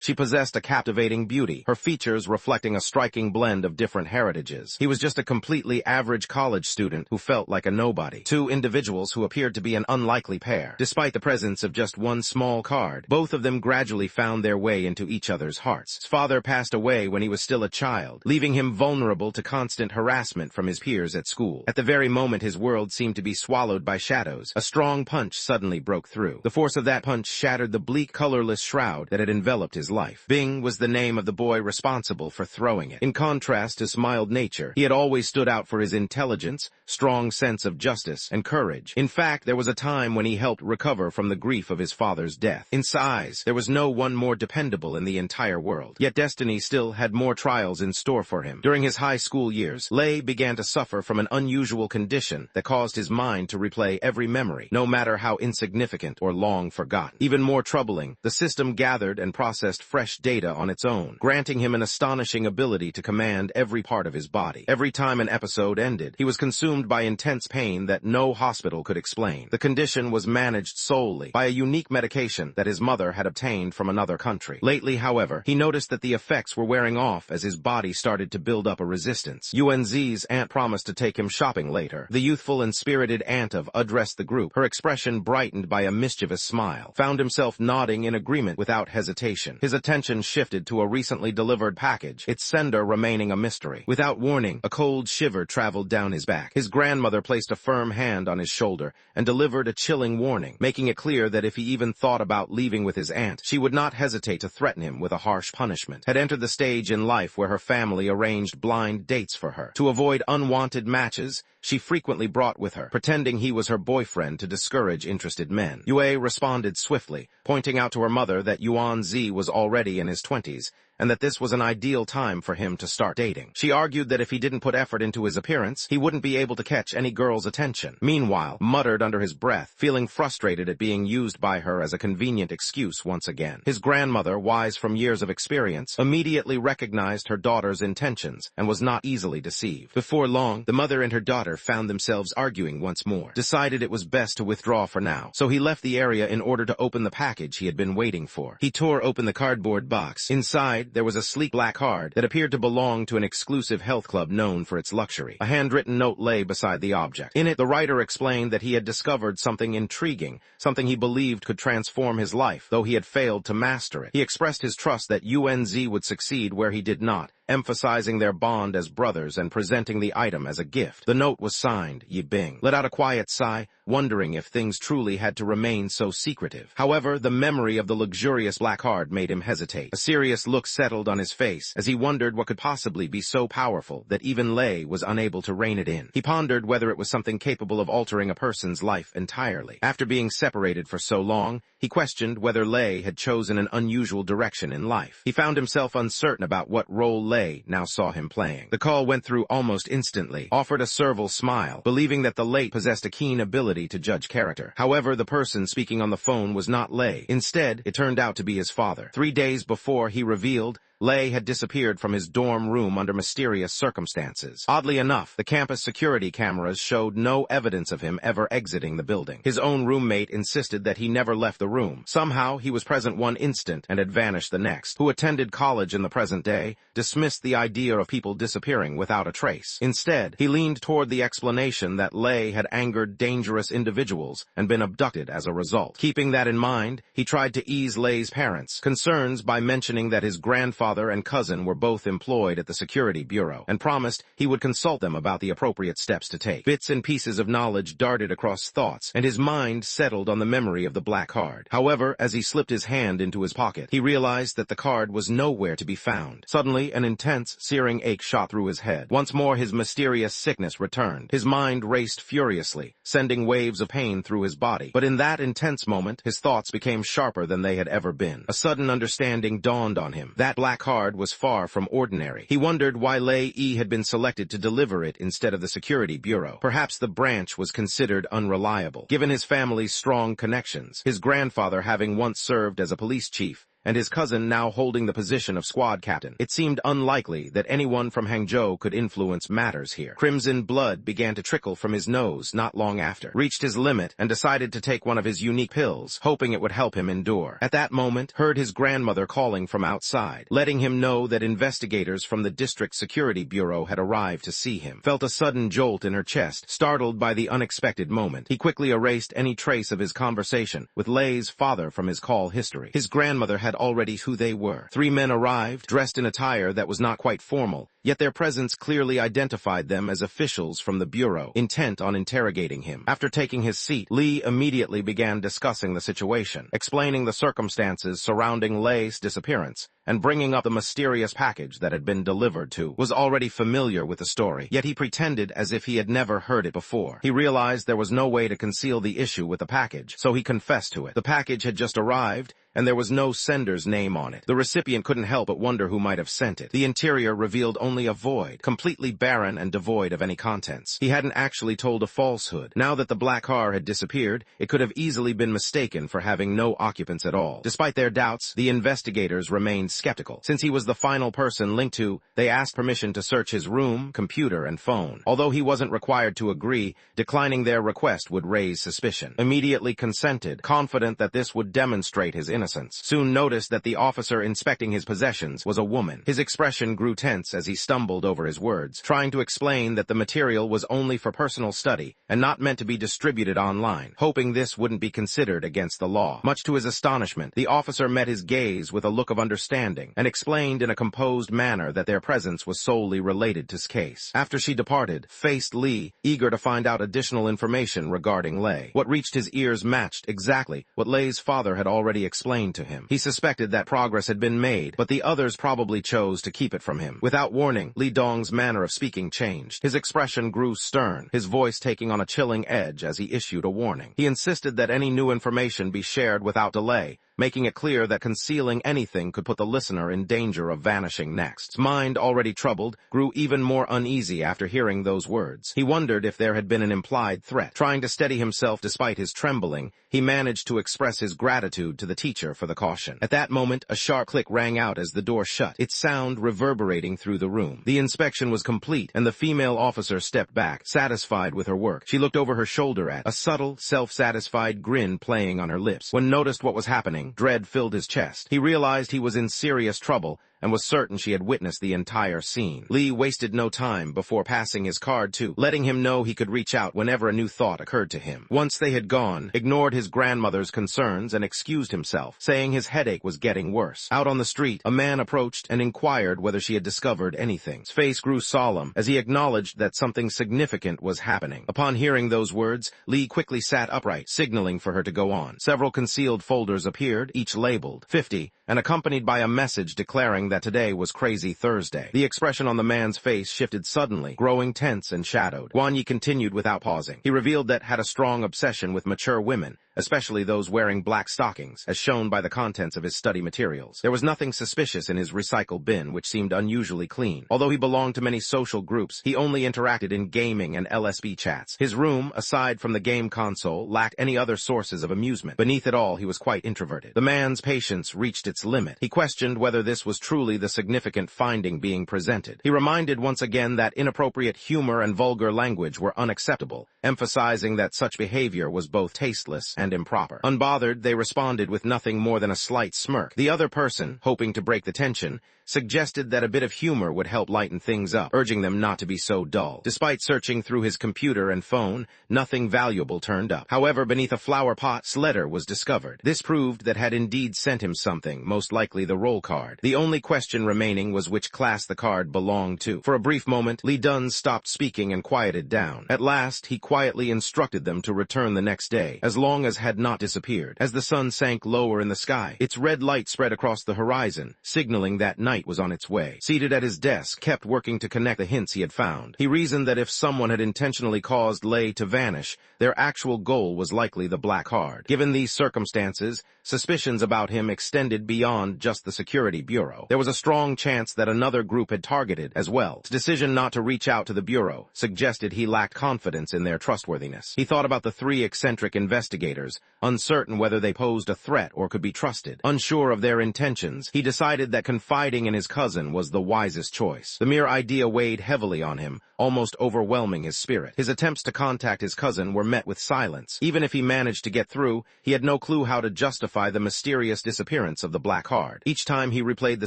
She possessed a captivating beauty, her features reflecting a striking blend of different heritages. He was just a completely average college student who felt like a nobody. Two individuals who appeared to be an unlikely pair. Despite the presence of just one small card, both of them gradually found their way into each other's hearts. His father passed away when he was still a child, leaving him vulnerable to constant harassment from his peers at school. At the very moment his world seemed to be swallowed by shadows, a strong punch suddenly broke through. The force of that punch shattered the bleak, colorless shroud that had enveloped his life. Bing was the name of the boy responsible for throwing it. In contrast to his mild nature, he had always stood out for his intelligence, strong sense of justice, and courage. In fact, there was a time when he helped recover from the grief of his father's death. In size, there was no one more dependable in the entire world. Yet destiny still had more trials in store for him. During his high school years, Lei began to suffer from an unusual condition that caused his mind to replay every memory, no matter how insignificant or long forgotten. Even more troubling, the system gathered and processed fresh data on its own, granting him an astonishing ability to command every part of his body. Every time an episode ended, he was consumed by intense pain that no hospital could explain. The condition was managed solely by a unique medication that his mother had obtained from another country. Lately, however, he noticed that the effects were wearing off as his body started to build up a resistance. UNZ's aunt promised to take him shopping later. The youthful and spirited aunt of addressed the group, her expression brightened by a mischievous smile, found himself nodding in agreement without hesitation. His attention shifted to a recently delivered package, its sender remaining a mystery. Without warning, a cold shiver traveled down his back. His grandmother placed a firm hand on his shoulder and delivered a chilling warning, making it clear that if he even thought about leaving with his aunt, she would not hesitate to threaten him with a harsh punishment. Had entered the stage in life where her family arranged blind dates for her. To avoid unwanted matches, she frequently brought with her, pretending he was her boyfriend to discourage interested men. Yue responded swiftly, pointing out to her mother that Yuan Zi was already in his 20s, and that this was an ideal time for him to start dating. She argued that if he didn't put effort into his appearance, he wouldn't be able to catch any girl's attention. Meanwhile, muttered under his breath, feeling frustrated at being used by her as a convenient excuse once again. His grandmother, wise from years of experience, immediately recognized her daughter's intentions and was not easily deceived. Before long, the mother and her daughter found themselves arguing once more, decided it was best to withdraw for now, so he left the area in order to open the package he had been waiting for. He tore open the cardboard box. Inside, there was a sleek black card that appeared to belong to an exclusive health club known for its luxury. A handwritten note lay beside the object. In it, the writer explained that he had discovered something intriguing, something he believed could transform his life, though he had failed to master it. He expressed his trust that UNZ would succeed where he did not, emphasizing their bond as brothers and presenting the item as a gift. The note was signed, Yi Bing. Let out a quiet sigh, wondering if things truly had to remain so secretive. However, the memory of the luxurious black card made him hesitate. A serious look settled on his face as he wondered what could possibly be so powerful that even Lei was unable to rein it in. He pondered whether it was something capable of altering a person's life entirely. After being separated for so long, he questioned whether Lei had chosen an unusual direction in life. He found himself uncertain about what role Lei now saw him playing. The call went through almost instantly, offered a servile smile, believing that the late possessed a keen ability to judge character. However, the person speaking on the phone was not Lei. Instead, it turned out to be his father. 3 days before, he revealed, Lei had disappeared from his dorm room under mysterious circumstances. Oddly enough, the campus security cameras showed no evidence of him ever exiting the building. His own roommate insisted that he never left the room. Somehow, he was present one instant and had vanished the next. Who attended college in the present day, dismissed the idea of people disappearing without a trace. Instead, he leaned toward the explanation that Lei had angered dangerous individuals and been abducted as a result. Keeping that in mind, he tried to ease Lei's parents' concerns by mentioning that his grandfather and cousin were both employed at the security bureau, and promised he would consult them about the appropriate steps to take. Bits and pieces of knowledge darted across thoughts, and his mind settled on the memory of the black card. However, as he slipped his hand into his pocket, he realized that the card was nowhere to be found. Suddenly, an intense, searing ache shot through his head. Once more, his mysterious sickness returned. His mind raced furiously, sending waves of pain through his body. But in that intense moment, his thoughts became sharper than they had ever been. A sudden understanding dawned on him. That black card was far from ordinary. He wondered why Lei Yi had been selected to deliver it instead of the security bureau. Perhaps the branch was considered unreliable. Given his family's strong connections, his grandfather having once served as a police chief, and his cousin now holding the position of squad captain. It seemed unlikely that anyone from Hangzhou could influence matters here. Crimson blood began to trickle from his nose not long after, reached his limit, and decided to take one of his unique pills, hoping it would help him endure. At that moment, heard his grandmother calling from outside, letting him know that investigators from the District Security Bureau had arrived to see him. Felt a sudden jolt in her chest, startled by the unexpected moment. He quickly erased any trace of his conversation with Lei's father from his call history. His grandmother had already who they were. 3 men arrived, dressed in attire that was not quite formal, yet their presence clearly identified them as officials from the Bureau, intent on interrogating him. After taking his seat, Li immediately began discussing the situation, explaining the circumstances surrounding Lei's disappearance, and bringing up the mysterious package that had been delivered to. Was already familiar with the story, yet he pretended as if he had never heard it before. He realized there was no way to conceal the issue with the package, so he confessed to it. The package had just arrived, and there was no sender's name on it. The recipient couldn't help but wonder who might have sent it. The interior revealed only a void, completely barren and devoid of any contents. He hadn't actually told a falsehood. Now that the black car had disappeared, it could have easily been mistaken for having no occupants at all. Despite their doubts, the investigators remained skeptical. Since he was the final person linked to, they asked permission to search his room, computer, and phone. Although he wasn't required to agree, declining their request would raise suspicion. Immediately consented, confident that this would demonstrate his innocence. Soon noticed that the officer inspecting his possessions was a woman. His expression grew tense as he stumbled over his words, trying to explain that the material was only for personal study and not meant to be distributed online, hoping this wouldn't be considered against the law. Much to his astonishment, the officer met his gaze with a look of understanding and explained in a composed manner that their presence was solely related to his case. After she departed, faced Li, eager to find out additional information regarding Lei. What reached his ears matched exactly what Lei's father had already explained to him. He suspected that progress had been made, but the others probably chose to keep it from him. Without warning, Li Dong's manner of speaking changed. His expression grew stern, his voice taking on a chilling edge as he issued a warning. He insisted that any new information be shared without delay, making it clear that concealing anything could put the listener in danger of vanishing next. His mind, already troubled, grew even more uneasy after hearing those words. He wondered if there had been an implied threat. Trying to steady himself despite his trembling, he managed to express his gratitude to the teacher for the caution. At that moment, a sharp click rang out as the door shut, its sound reverberating through the room. The inspection was complete, and the female officer stepped back, satisfied with her work. She looked over her shoulder at a subtle, self-satisfied grin playing on her lips. When noticed what was happening, dread filled his chest. He realized he was in serious trouble and was certain she had witnessed the entire scene. Li wasted no time before passing his card to, letting him know he could reach out whenever a new thought occurred to him. Once they had gone, ignored his grandmother's concerns and excused himself, saying his headache was getting worse. Out on the street, a man approached and inquired whether she had discovered anything. His face grew solemn as he acknowledged that something significant was happening. Upon hearing those words, Li quickly sat upright, signaling for her to go on. Several concealed folders appeared, each labeled 50, and accompanied by a message declaring that today was Crazy Thursday. The expression on the man's face shifted suddenly, growing tense and shadowed. Guan Yi continued without pausing. He revealed that had a strong obsession with mature women, especially those wearing black stockings, as shown by the contents of his study materials. There was nothing suspicious in his recycle bin, which seemed unusually clean. Although he belonged to many social groups, he only interacted in gaming and LSB chats. His room, aside from the game console, lacked any other sources of amusement. Beneath it all, he was quite introverted. The man's patience reached its limit. He questioned whether this was truly the significant finding being presented. He reminded once again that inappropriate humor and vulgar language were unacceptable, emphasizing that such behavior was both tasteless and improper. Unbothered, they responded with nothing more than a slight smirk. The other person, hoping to break the tension, suggested that a bit of humor would help lighten things up, urging them not to be so dull. Despite searching through his computer and phone, nothing valuable turned up. However, beneath a flower pot's letter was discovered. This proved that had indeed sent him something, most likely the roll card. The only question remaining was which class the card belonged to. For a brief moment, Li Dun stopped speaking and quieted down. At last, he quietly instructed them to return the next day, as long as had not disappeared. As the sun sank lower in the sky, its red light spread across the horizon, signaling that night was on its way. Seated at his desk, kept working to connect the hints he had found. He reasoned that if someone had intentionally caused Lei to vanish, their actual goal was likely the black card. Given these circumstances, suspicions about him extended beyond just the Security Bureau. There was a strong chance that another group had targeted as well. His decision not to reach out to the Bureau suggested he lacked confidence in their trustworthiness. He thought about the 3 eccentric investigators investigators, uncertain whether they posed a threat or could be trusted. Unsure of their intentions, he decided that confiding in his cousin was the wisest choice. The mere idea weighed heavily on him, almost overwhelming his spirit. His attempts to contact his cousin were met with silence. Even if he managed to get through, he had no clue how to justify the mysterious disappearance of the black card. Each time he replayed the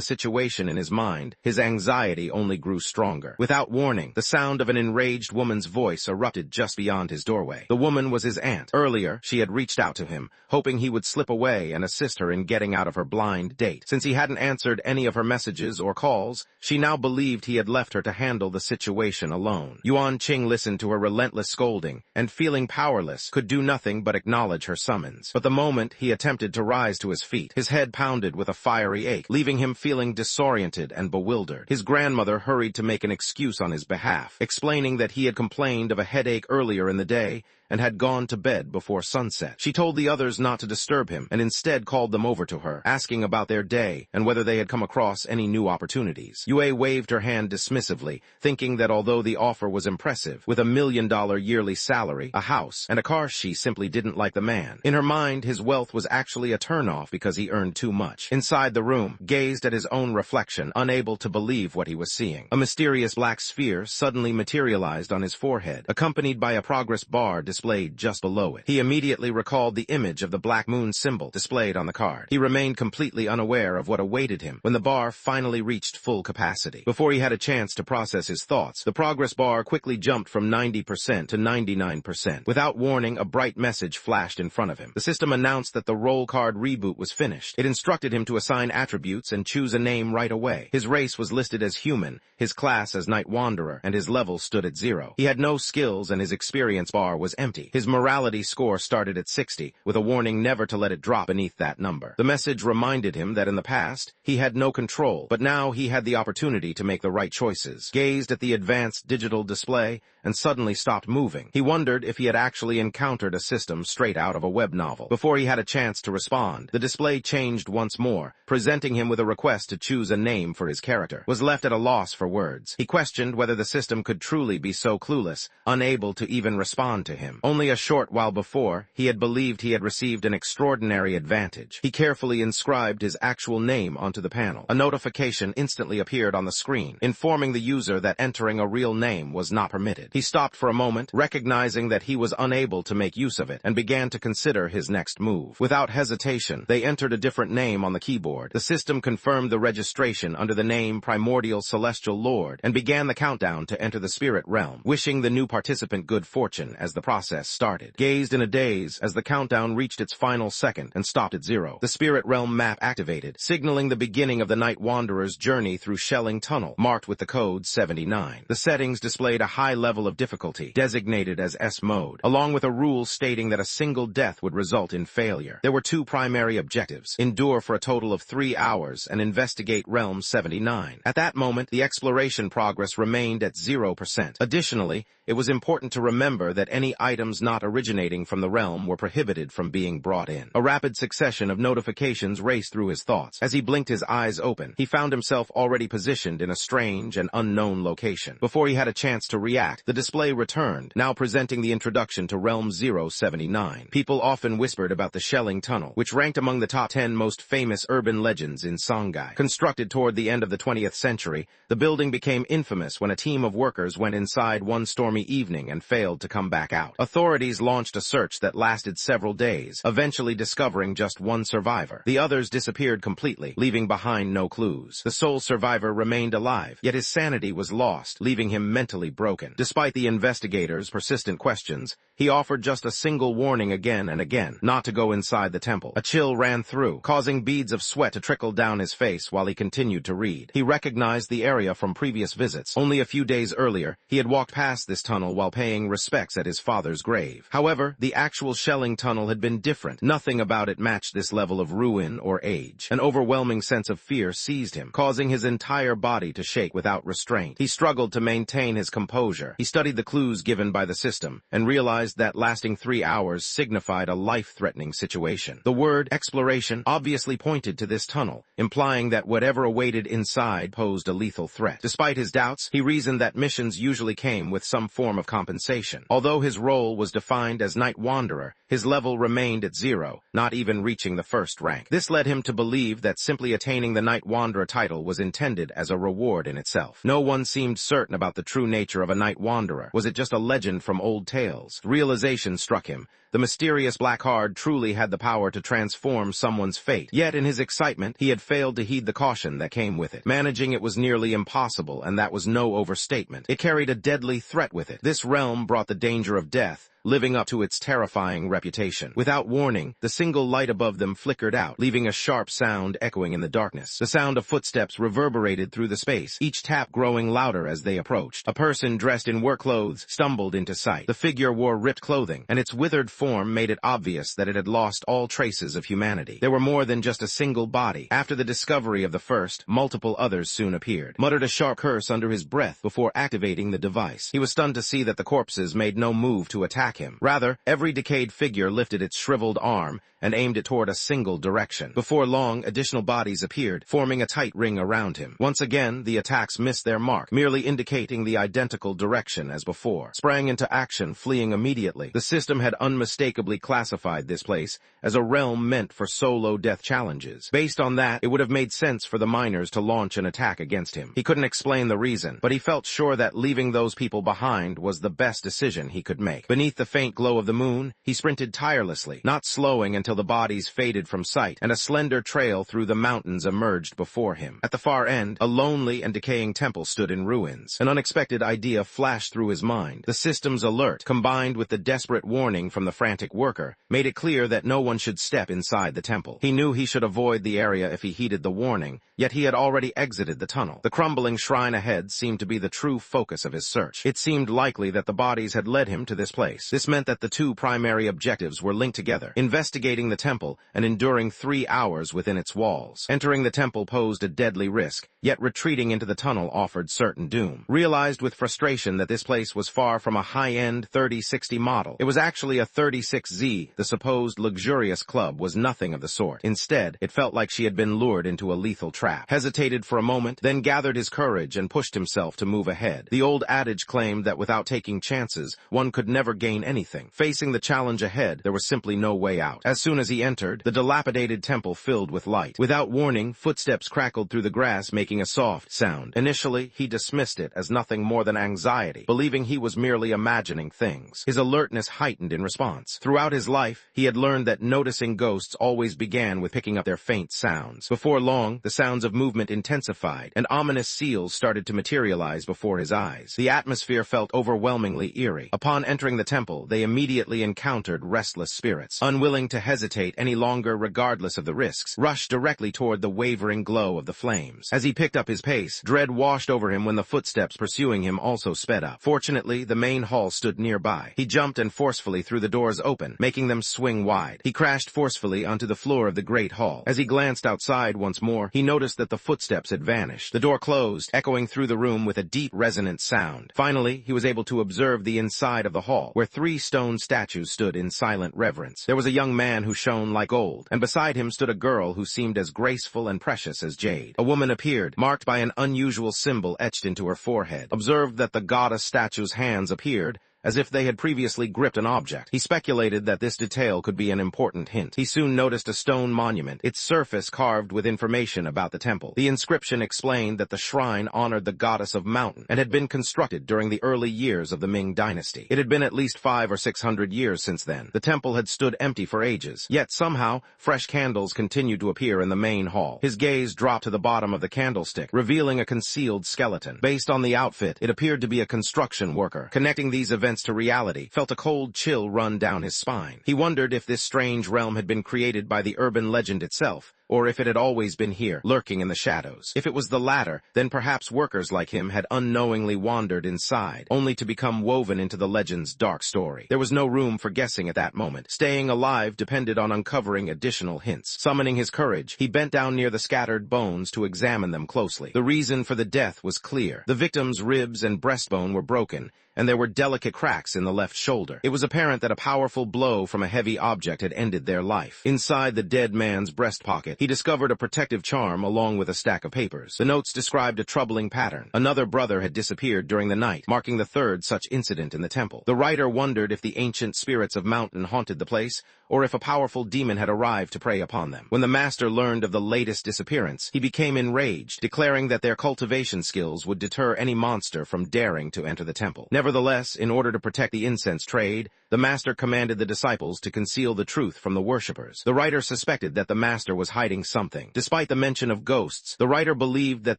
situation in his mind, his anxiety only grew stronger. Without warning, the sound of an enraged woman's voice erupted just beyond his doorway. The woman was his aunt. Earlier, she had reached out to him, hoping he would slip away and assist her in getting out of her blind date. Since he hadn't answered any of her messages or calls, she now believed he had left her to handle the situation alone. Yuan Qing listened to her relentless scolding, and feeling powerless, could do nothing but acknowledge her summons. But the moment he attempted to rise to his feet, his head pounded with a fiery ache, leaving him feeling disoriented and bewildered. His grandmother hurried to make an excuse on his behalf, explaining that he had complained of a headache earlier in the day and had gone to bed before sunset. She told the others not to disturb him and instead called them over to her, asking about their day and whether they had come across any new opportunities. Yue waved her hand dismissively, thinking that although the offer was impressive, with $1 million yearly salary, a house, and a car, she simply didn't like the man. In her mind, his wealth was actually a turnoff because he earned too much. Inside the room, gazed at his own reflection, unable to believe what he was seeing. A mysterious black sphere suddenly materialized on his forehead, accompanied by a progress bar displayed just below it. He immediately recalled the image of the black moon symbol displayed on the card. He remained completely unaware of what awaited him when the bar finally reached full capacity. Before he had a chance to process his thoughts, the progress bar quickly jumped from 90% to 99%. Without warning, a bright message flashed in front of him. The system announced that the roll card reboot was finished. It instructed him to assign attributes and choose a name right away. His race was listed as human, his class as Night Wanderer, and his level stood at 0. He had no skills and his experience bar was empty. His morality score started at 60, with a warning never to let it drop beneath that number. The message reminded him that in the past, he had no control, but now he had the opportunity to make the right choices. Gazed at the advanced digital display and suddenly stopped moving. He wondered if he had actually encountered a system straight out of a web novel. Before he had a chance to respond, the display changed once more, presenting him with a request to choose a name for his character. Was left at a loss for words. He questioned whether the system could truly be so clueless, unable to even respond to him. Only a short while before, he had believed he had received an extraordinary advantage. He carefully inscribed his actual name onto the panel. A notification instantly appeared on the screen, informing the user that entering a real name was not permitted. He stopped for a moment, recognizing that he was unable to make use of it, and began to consider his next move. Without hesitation, they entered a different name on the keyboard. The system confirmed the registration under the name Primordial Celestial Lord, and began the countdown to enter the spirit realm, wishing the new participant good fortune as the process started. Gazed in a daze as the countdown reached its final second and stopped at 0. The spirit realm map activated, signaling the beginning of the Night Wanderer's journey through Shelling Tunnel, marked with the code 79. The settings displayed a high level of difficulty, designated as S mode, along with a rule stating that a single death would result in failure. There were 2 primary objectives: endure for a total of 3 hours and investigate Realm 79. At that moment, the exploration progress remained at 0%. Additionally, it was important to remember that any items not originating from the realm were prohibited from being brought in. A rapid succession of notifications raced through his thoughts. As he blinked his eyes open, he found himself already positioned in a strange and unknown location. Before he had a chance to react, the display returned, now presenting the introduction to Realm 079. People often whispered about the Shelling Tunnel, which ranked among the top 10 most famous urban legends in Songhai. Constructed toward the end of the 20th century, the building became infamous when a team of workers went inside one stormy evening and failed to come back out. Authorities launched a search that lasted several days, eventually discovering just one survivor. The others disappeared completely, leaving behind no clues. The sole survivor remained alive, yet his sanity was lost, leaving him mentally broken. Despite the investigators' persistent questions, he offered just a single warning again and again, not to go inside the temple. A chill ran through, causing beads of sweat to trickle down his face while he continued to read. He recognized the area from previous visits. Only a few days earlier, he had walked past this tunnel while paying respects at his father's grave. However, the actual Shelling Tunnel had been different. Nothing about it matched this level of ruin or age. An overwhelming sense of fear seized him, causing his entire body to shake without restraint. He struggled to maintain his composure. He studied the clues given by the system and realized that lasting 3 hours signified a life-threatening situation. The word exploration obviously pointed to this tunnel, implying that whatever awaited inside posed a lethal threat. Despite his doubts, he reasoned that missions usually came with some form of compensation. Although his role role was defined as Night Wanderer, his level remained at 0, not even reaching the first rank. This led him to believe that simply attaining the Night Wanderer title was intended as a reward in itself. No one seemed certain about the true nature of a Night Wanderer. Was it just a legend from old tales? Realization struck him. The mysterious Black Hard truly had the power to transform someone's fate. Yet in his excitement, he had failed to heed the caution that came with it. Managing it was nearly impossible, and that was no overstatement. It carried a deadly threat with it. This realm brought the danger of death, living up to its terrifying reputation. Without warning, the single light above them flickered out, leaving a sharp sound echoing in the darkness. The sound of footsteps reverberated through the space, each tap growing louder as they approached. A person dressed in work clothes stumbled into sight. The figure wore ripped clothing, and its withered form made it obvious that it had lost all traces of humanity. There were more than just a single body. After the discovery of the first, multiple others soon appeared. Muttered a sharp curse under his breath before activating the device. He was stunned to see that the corpses made no move to attack him. Rather, every decayed figure lifted its shriveled arm and aimed it toward a single direction. Before long, additional bodies appeared, forming a tight ring around him. Once again, the attacks missed their mark, merely indicating the identical direction as before. Sprang into action, fleeing immediately. The system had unmistakably classified this place as a realm meant for solo death challenges. Based on that, it would have made sense for the miners to launch an attack against him. He couldn't explain the reason, but he felt sure that leaving those people behind was the best decision he could make. Beneath the faint glow of the moon, he sprinted tirelessly, not slowing until the bodies faded from sight, and a slender trail through the mountains emerged before him. At the far end, a lonely and decaying temple stood in ruins. An unexpected idea flashed through his mind. The system's alert, combined with the desperate warning from the frantic worker, made it clear that no one should step inside the temple. He knew he should avoid the area if he heeded the warning, yet he had already exited the tunnel. The crumbling shrine ahead seemed to be the true focus of his search. It seemed likely that the bodies had led him to this place. This meant that the two primary objectives were linked together: investigating the temple and enduring 3 hours within its walls. Entering the temple posed a deadly risk, yet retreating into the tunnel offered certain doom. Realized with frustration that this place was far from a high-end 3060 model. It was actually a 36Z. The supposed luxurious club was nothing of the sort. Instead, it felt like she had been lured into a lethal trap. Hesitated for a moment, then gathered his courage and pushed himself to move ahead. The old adage claimed that without taking chances, one could never gain anything. Facing the challenge ahead, there was simply no way out. As soon as he entered, the dilapidated temple filled with light. Without warning, footsteps crackled through the grass, making a soft sound. Initially, he dismissed it as nothing more than anxiety, believing he was merely imagining things. His alertness heightened in response. Throughout his life, he had learned that noticing ghosts always began with picking up their faint sounds. Before long, the sounds of movement intensified, and ominous seals started to materialize before his eyes. The atmosphere felt overwhelmingly eerie. Upon entering the temple, they immediately encountered restless spirits. Unwilling to hesitate any longer regardless of the risks, rushed directly toward the wavering glow of the flames. As he picked up his pace, dread washed over him when the footsteps pursuing him also sped up. Fortunately, the main hall stood nearby. He jumped and forcefully threw the doors open, making them swing wide. He crashed forcefully onto the floor of the great hall. As he glanced outside once more, he noticed that the footsteps had vanished. The door closed, echoing through the room with a deep, resonant sound. Finally, he was able to observe the inside of the hall, where 3 stone statues stood in silent reverence. There was a young man who shone like gold, and beside him stood a girl who seemed as graceful and precious as jade. A woman appeared, marked by an unusual symbol etched into her forehead. Observed that the goddess statue's hands appeared as if they had previously gripped an object. He speculated that this detail could be an important hint. He soon noticed a stone monument, its surface carved with information about the temple. The inscription explained that the shrine honored the goddess of mountain and had been constructed during the early years of the Ming dynasty. It had been at least 500 or 600 years since then. The temple had stood empty for ages, yet somehow fresh candles continued to appear in the main hall. His gaze dropped to the bottom of the candlestick, revealing a concealed skeleton. Based on the outfit, it appeared to be a construction worker. Connecting these events to reality, felt a cold chill run down his spine. He wondered if this strange realm had been created by the urban legend itself, or if it had always been here, lurking in the shadows. If it was the latter, then perhaps workers like him had unknowingly wandered inside, only to become woven into the legend's dark story. There was no room for guessing at that moment. Staying alive depended on uncovering additional hints. Summoning his courage, he bent down near the scattered bones to examine them closely. The reason for the death was clear. The victim's ribs and breastbone were broken, and there were delicate cracks in the left shoulder. It was apparent that a powerful blow from a heavy object had ended their life. Inside the dead man's breast pocket, pocket, he discovered a protective charm along with a stack of papers. The notes described a troubling pattern. Another brother had disappeared during the night, marking the third such incident in the temple. The writer wondered if the ancient spirits of Mountain haunted the place, or if a powerful demon had arrived to prey upon them. When the master learned of the latest disappearance, he became enraged, declaring that their cultivation skills would deter any monster from daring to enter the temple. Nevertheless, in order to protect the incense trade, the master commanded the disciples to conceal the truth from the worshippers. The writer suspected that the master was hiding something. Despite the mention of ghosts, the writer believed that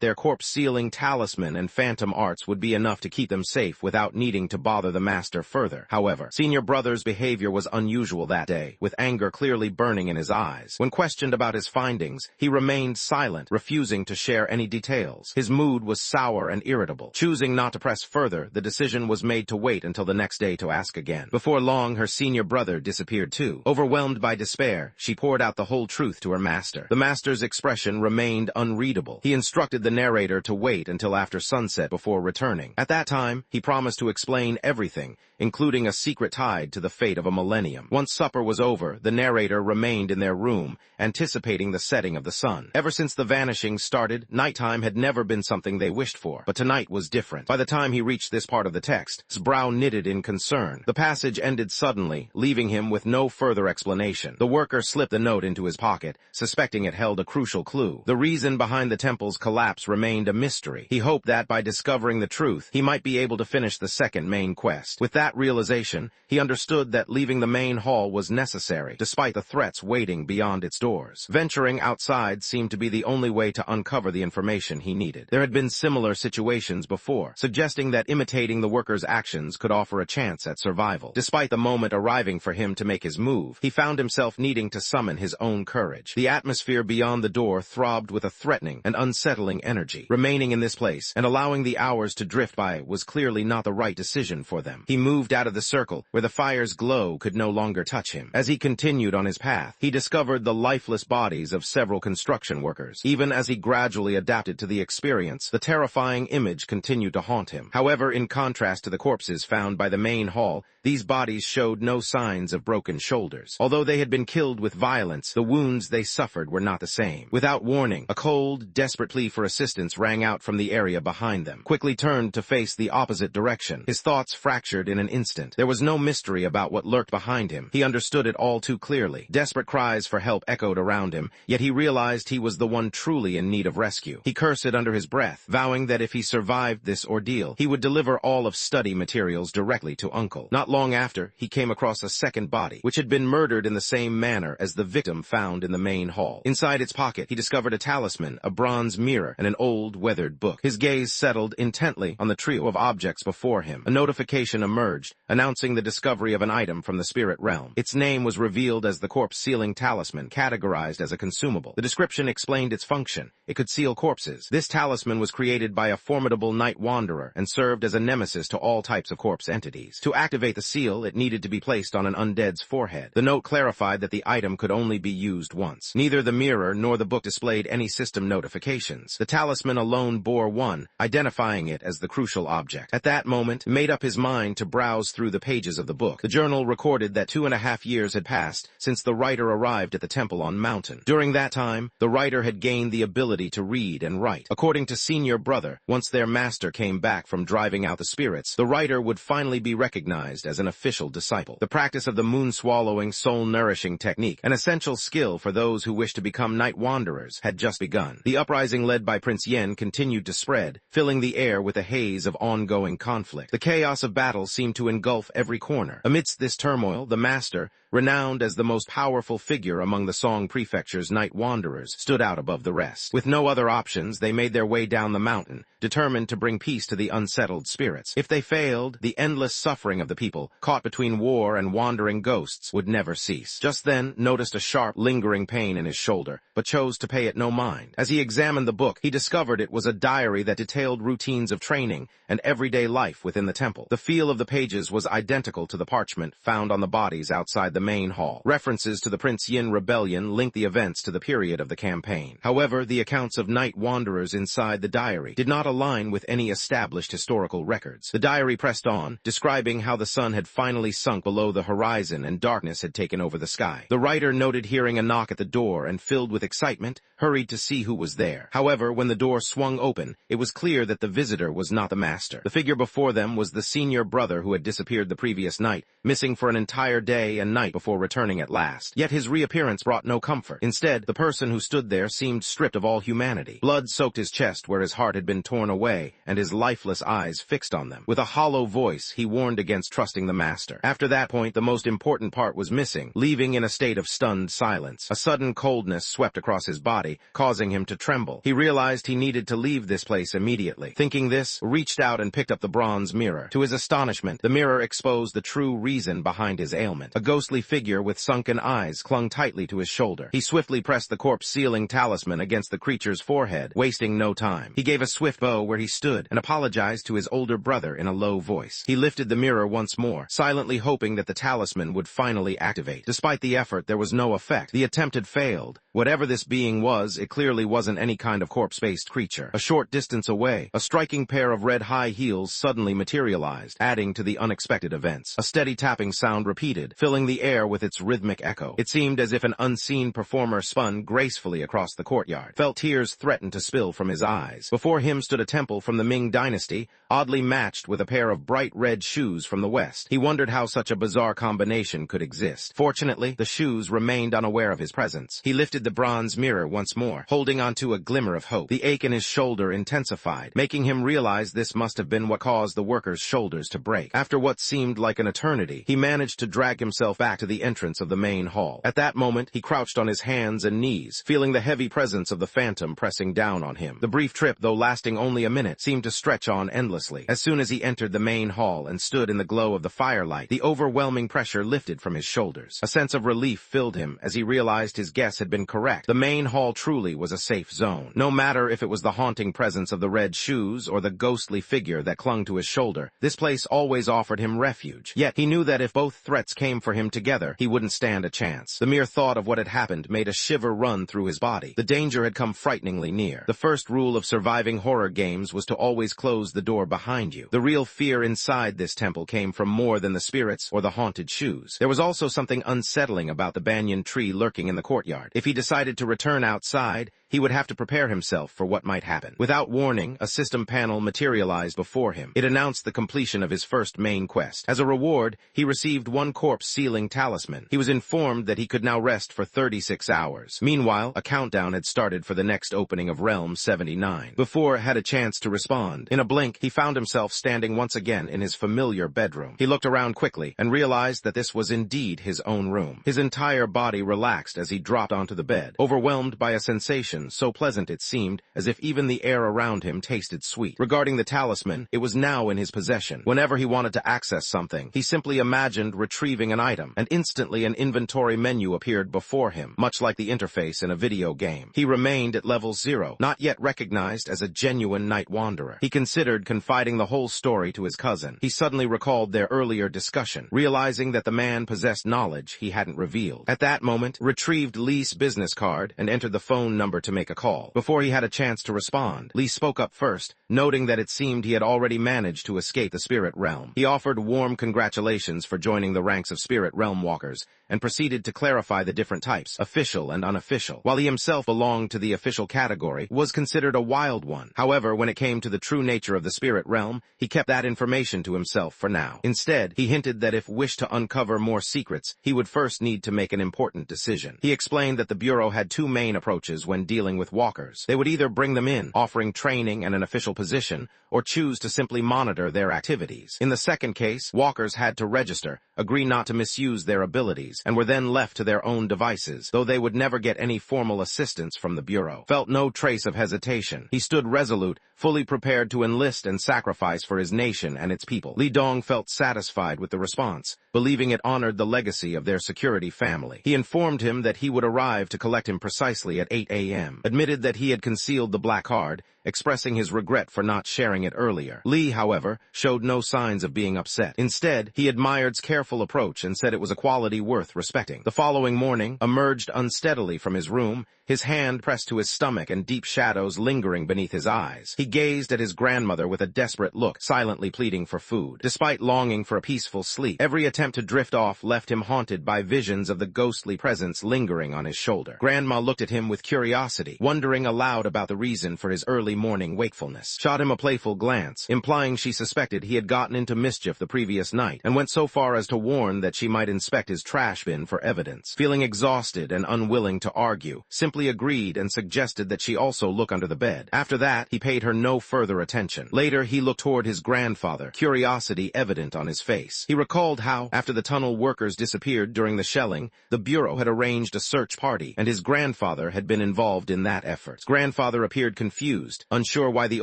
their corpse-sealing talisman and phantom arts would be enough to keep them safe without needing to bother the master further. However, Senior Brother's behavior was unusual that day, with anger clearly burning in his eyes. When questioned about his findings, he remained silent, refusing to share any details. His mood was sour and irritable. Choosing not to press further, the decision was made to wait until the next day to ask again. Before long, her senior brother disappeared too. Overwhelmed by despair, she poured out the whole truth to her master. The master's expression remained unreadable. He instructed the narrator to wait until after sunset before returning. At that time, he promised to explain everything, including a secret tied to the fate of a millennium. Once supper was over, the narrator remained in their room, anticipating the setting of the sun. Ever since the vanishing started, nighttime had never been something they wished for, but tonight was different. By the time he reached this part of the text, his brow knitted in concern. The passage ended suddenly, leaving him with no further explanation. The worker slipped the note into his pocket, suspecting it held a crucial clue. The reason behind the temple's collapse remained a mystery. He hoped that by discovering the truth, he might be able to finish the second main quest. With that realization, he understood that leaving the main hall was necessary, despite the threats waiting beyond its doors. Venturing outside seemed to be the only way to uncover the information he needed. There had been similar situations before, suggesting that imitating the worker's actions could offer a chance at survival. Despite the moment arriving for him to make his move, he found himself needing to summon his own courage. The atmosphere beyond the door throbbed with a threatening and unsettling energy. Remaining in this place and allowing the hours to drift by was clearly not the right decision for them. He moved out of the circle, where the fire's glow could no longer touch him. As he continued on his path, he discovered the lifeless bodies of several construction workers. Even as he gradually adapted to the experience, the terrifying image continued to haunt him. However, in contrast to the corpses found by the main hall, these bodies showed no signs of broken shoulders. Although they had been killed with violence, the wounds they suffered were not the same. Without warning, a cold, desperate plea for assistance rang out from the area behind them. Quickly turned to face the opposite direction, his thoughts fractured in an instant. There was no mystery about what lurked behind him. He understood it all too clearly. Desperate cries for help echoed around him, yet he realized he was the one truly in need of rescue. He cursed under his breath, vowing that if he survived this ordeal, he would deliver all of study materials directly to Uncle. Not long after, he came across a second body, which had been murdered in the same manner as the victim found in the main hall. Inside its pocket, he discovered a talisman, a bronze mirror, and an old, weathered book. His gaze settled intently on the trio of objects before him. A notification emerged, announcing the discovery of an item from the spirit realm. Its name was revealed as the corpse-sealing talisman, categorized as a consumable. The description explained its function. It could seal corpses. This talisman was created by a formidable night wanderer and served as a nemesis to all types of corpse entities. To activate the seal, it needed to be placed on an undead's forehead. The note clarified that the item could only be used once. Neither the mirror nor the book displayed any system notifications. The talisman alone bore one, identifying it as the crucial object. At that moment, made up his mind to browse through the pages of the book. The journal recorded that 2.5 years had passed since the writer arrived at the temple on Mountain. During that time, the writer had gained the ability to read and write. According to Senior Brother, once their master came back from driving out the spirits, the writer would finally be recognized as an official disciple. The practice of the moon-swallowing, soul-nourishing technique, an essential skill for those who wish to become night wanderers, had just begun. The uprising led by Prince Yen continued to spread, filling the air with a haze of ongoing conflict. The chaos of battle seemed to engulf every corner. Amidst this turmoil, the master, renowned as the most powerful figure among the Song Prefecture's night wanderers, stood out above the rest. With no other options, they made their way down the mountain, determined to bring peace to the unsettled spirits. If they failed, the endless suffering of the people, caught between war and wandering ghosts, would never cease. Just then, noticed a sharp, lingering pain in his shoulder, but chose to pay it no mind. As he examined the book, he discovered it was a diary that detailed routines of training and everyday life within the temple. The feel of the pages was identical to the parchment found on the bodies outside the main hall. References to the Prince Yin rebellion link the events to the period of the campaign. However, the accounts of night wanderers inside the diary did not align with any established historical records. The diary pressed on, describing how the sun had finally sunk below the horizon and darkness had taken over the sky. The writer noted hearing a knock at the door and, filled with excitement, hurried to see who was there. However, when the door swung open, it was clear that the visitor was not the master. The figure before them was the senior brother who had disappeared the previous night, missing for an entire day and night before returning at last. Yet his reappearance brought no comfort. Instead, the person who stood there seemed stripped of all humanity. Blood soaked his chest where his heart had been torn away, and his lifeless eyes fixed on them. With a hollow voice, he warned against trusting the master. After that point, the most important part was missing, leaving in a state of stunned silence. A sudden coldness swept across his body, causing him to tremble. He realized he needed to leave this place immediately. Thinking this, reached out and picked up the bronze mirror. To his astonishment, the mirror exposed the true reason behind his ailment. A ghostly figure with sunken eyes clung tightly to his shoulder. He swiftly pressed the corpse-sealing talisman against the creature's forehead, wasting no time. He gave a swift bow where he stood and apologized to his older brother in a low voice. He lifted the mirror once more, silently hoping that the talisman would finally activate. Despite the effort, there was no effect. The attempt had failed. Whatever this being was, it clearly wasn't any kind of corpse-based creature. A short distance away, a striking pair of red high heels suddenly materialized, adding to the unexpected events. A steady tapping sound repeated, filling the air with its rhythmic echo. It seemed as if an unseen performer spun gracefully across the courtyard. Felt tears threatened to spill from his eyes. Before him stood a temple from the Ming dynasty, oddly matched with a pair of bright red shoes from the west. He wondered how such a bizarre combination could exist. Fortunately, the shoes remained unaware of his presence. He lifted the bronze mirror once more, holding onto a glimmer of hope. The ache in his shoulder intensified, making him realize this must have been what caused the worker's shoulders to break. After what seemed like an eternity, he managed to drag himself back to the entrance of the main hall. At that moment, he crouched on his hands and knees, feeling the heavy presence of the phantom pressing down on him. The brief trip, though lasting only a minute, seemed to stretch on endlessly. As soon as he entered the main hall and stood in the glow of the firelight, the overwhelming pressure lifted from his shoulders. A sense of relief filled him as he realized his guess had been correct. The main hall truly was a safe zone. No matter if it was the haunting presence of the red shoes or the ghostly figure that clung to his shoulder, this place always offered him refuge. Yet he knew that if both threats came for him together, he wouldn't stand a chance. The mere thought of what had happened made a shiver run through his body. The danger had come frighteningly near. The first rule of surviving horror games was to always close the door behind you. The real fear inside this temple came from more than the spirits or the haunted shoes. There was also something unsettling about the banyan tree lurking in the courtyard. If he decided to return outside, he would have to prepare himself for what might happen. Without warning, a system panel materialized before him. It announced the completion of his first main quest. As a reward, he received one corpse-sealing talisman. He was informed that he could now rest for 36 hours. Meanwhile, a countdown had started for the next opening of Realm 79. Before had a chance to respond. In a blink, he found himself standing once again in his familiar bedroom. He looked around quickly and realized that this was indeed his own room. His entire body relaxed as he dropped onto the bed, overwhelmed by a sensation so pleasant it seemed as if even the air around him tasted sweet. Regarding the talisman, it was now in his possession. Whenever he wanted to access something, he simply imagined retrieving an item, and instantly an inventory menu appeared before him, much like the interface in a video game. He remained at level 0, not yet recognized as a genuine night wanderer. He considered confiding the whole story to his cousin. He suddenly recalled their earlier discussion, realizing that the man possessed knowledge he hadn't revealed. At that moment, retrieved Lee's business card and entered the phone number to make a call. Before he had a chance to respond, Lee spoke up first, noting that it seemed he had already managed to escape the spirit realm. He offered warm congratulations for joining the ranks of spirit realm walkers, and proceeded to clarify the different types, official and unofficial. While he himself belonged to the official category, was considered a wild one. However, when it came to the true nature of the spirit realm, he kept that information to himself for now. Instead, he hinted that if wished to uncover more secrets, he would first need to make an important decision. He explained that the Bureau had two main approaches when dealing with walkers. They would either bring them in, offering training and an official position, or choose to simply monitor their activities. In the second case, walkers had to register, agree not to misuse their abilities, and were then left to their own devices, though they would never get any formal assistance from the Bureau. Felt no trace of hesitation. He stood resolute, fully prepared to enlist and sacrifice for his nation and its people. Li Dong felt satisfied with the response, believing it honored the legacy of their security family. He informed him that he would arrive to collect him precisely at 8 a.m., admitted that he had concealed the black card, expressing his regret for not sharing it earlier. Lee, however, showed no signs of being upset. Instead, he admired Z's careful approach and said it was a quality worth respecting. The following morning, emerged unsteadily from his room, his hand pressed to his stomach and deep shadows lingering beneath his eyes. He gazed at his grandmother with a desperate look, silently pleading for food. Despite longing for a peaceful sleep, every attempt to drift off left him haunted by visions of the ghostly presence lingering on his shoulder. Grandma looked at him with curiosity, wondering aloud about the reason for his early morning wakefulness. Shot him a playful glance, implying she suspected he had gotten into mischief the previous night, and went so far as to warn that she might inspect his trash bin for evidence. Feeling exhausted and unwilling to argue, simply agreed and suggested that she also look under the bed. After that, he paid her no further attention. Later, he looked toward his grandfather, curiosity evident on his face. He recalled how, after the tunnel workers disappeared during the shelling, the Bureau had arranged a search party, and his grandfather had been involved in that effort. His grandfather appeared confused, unsure why the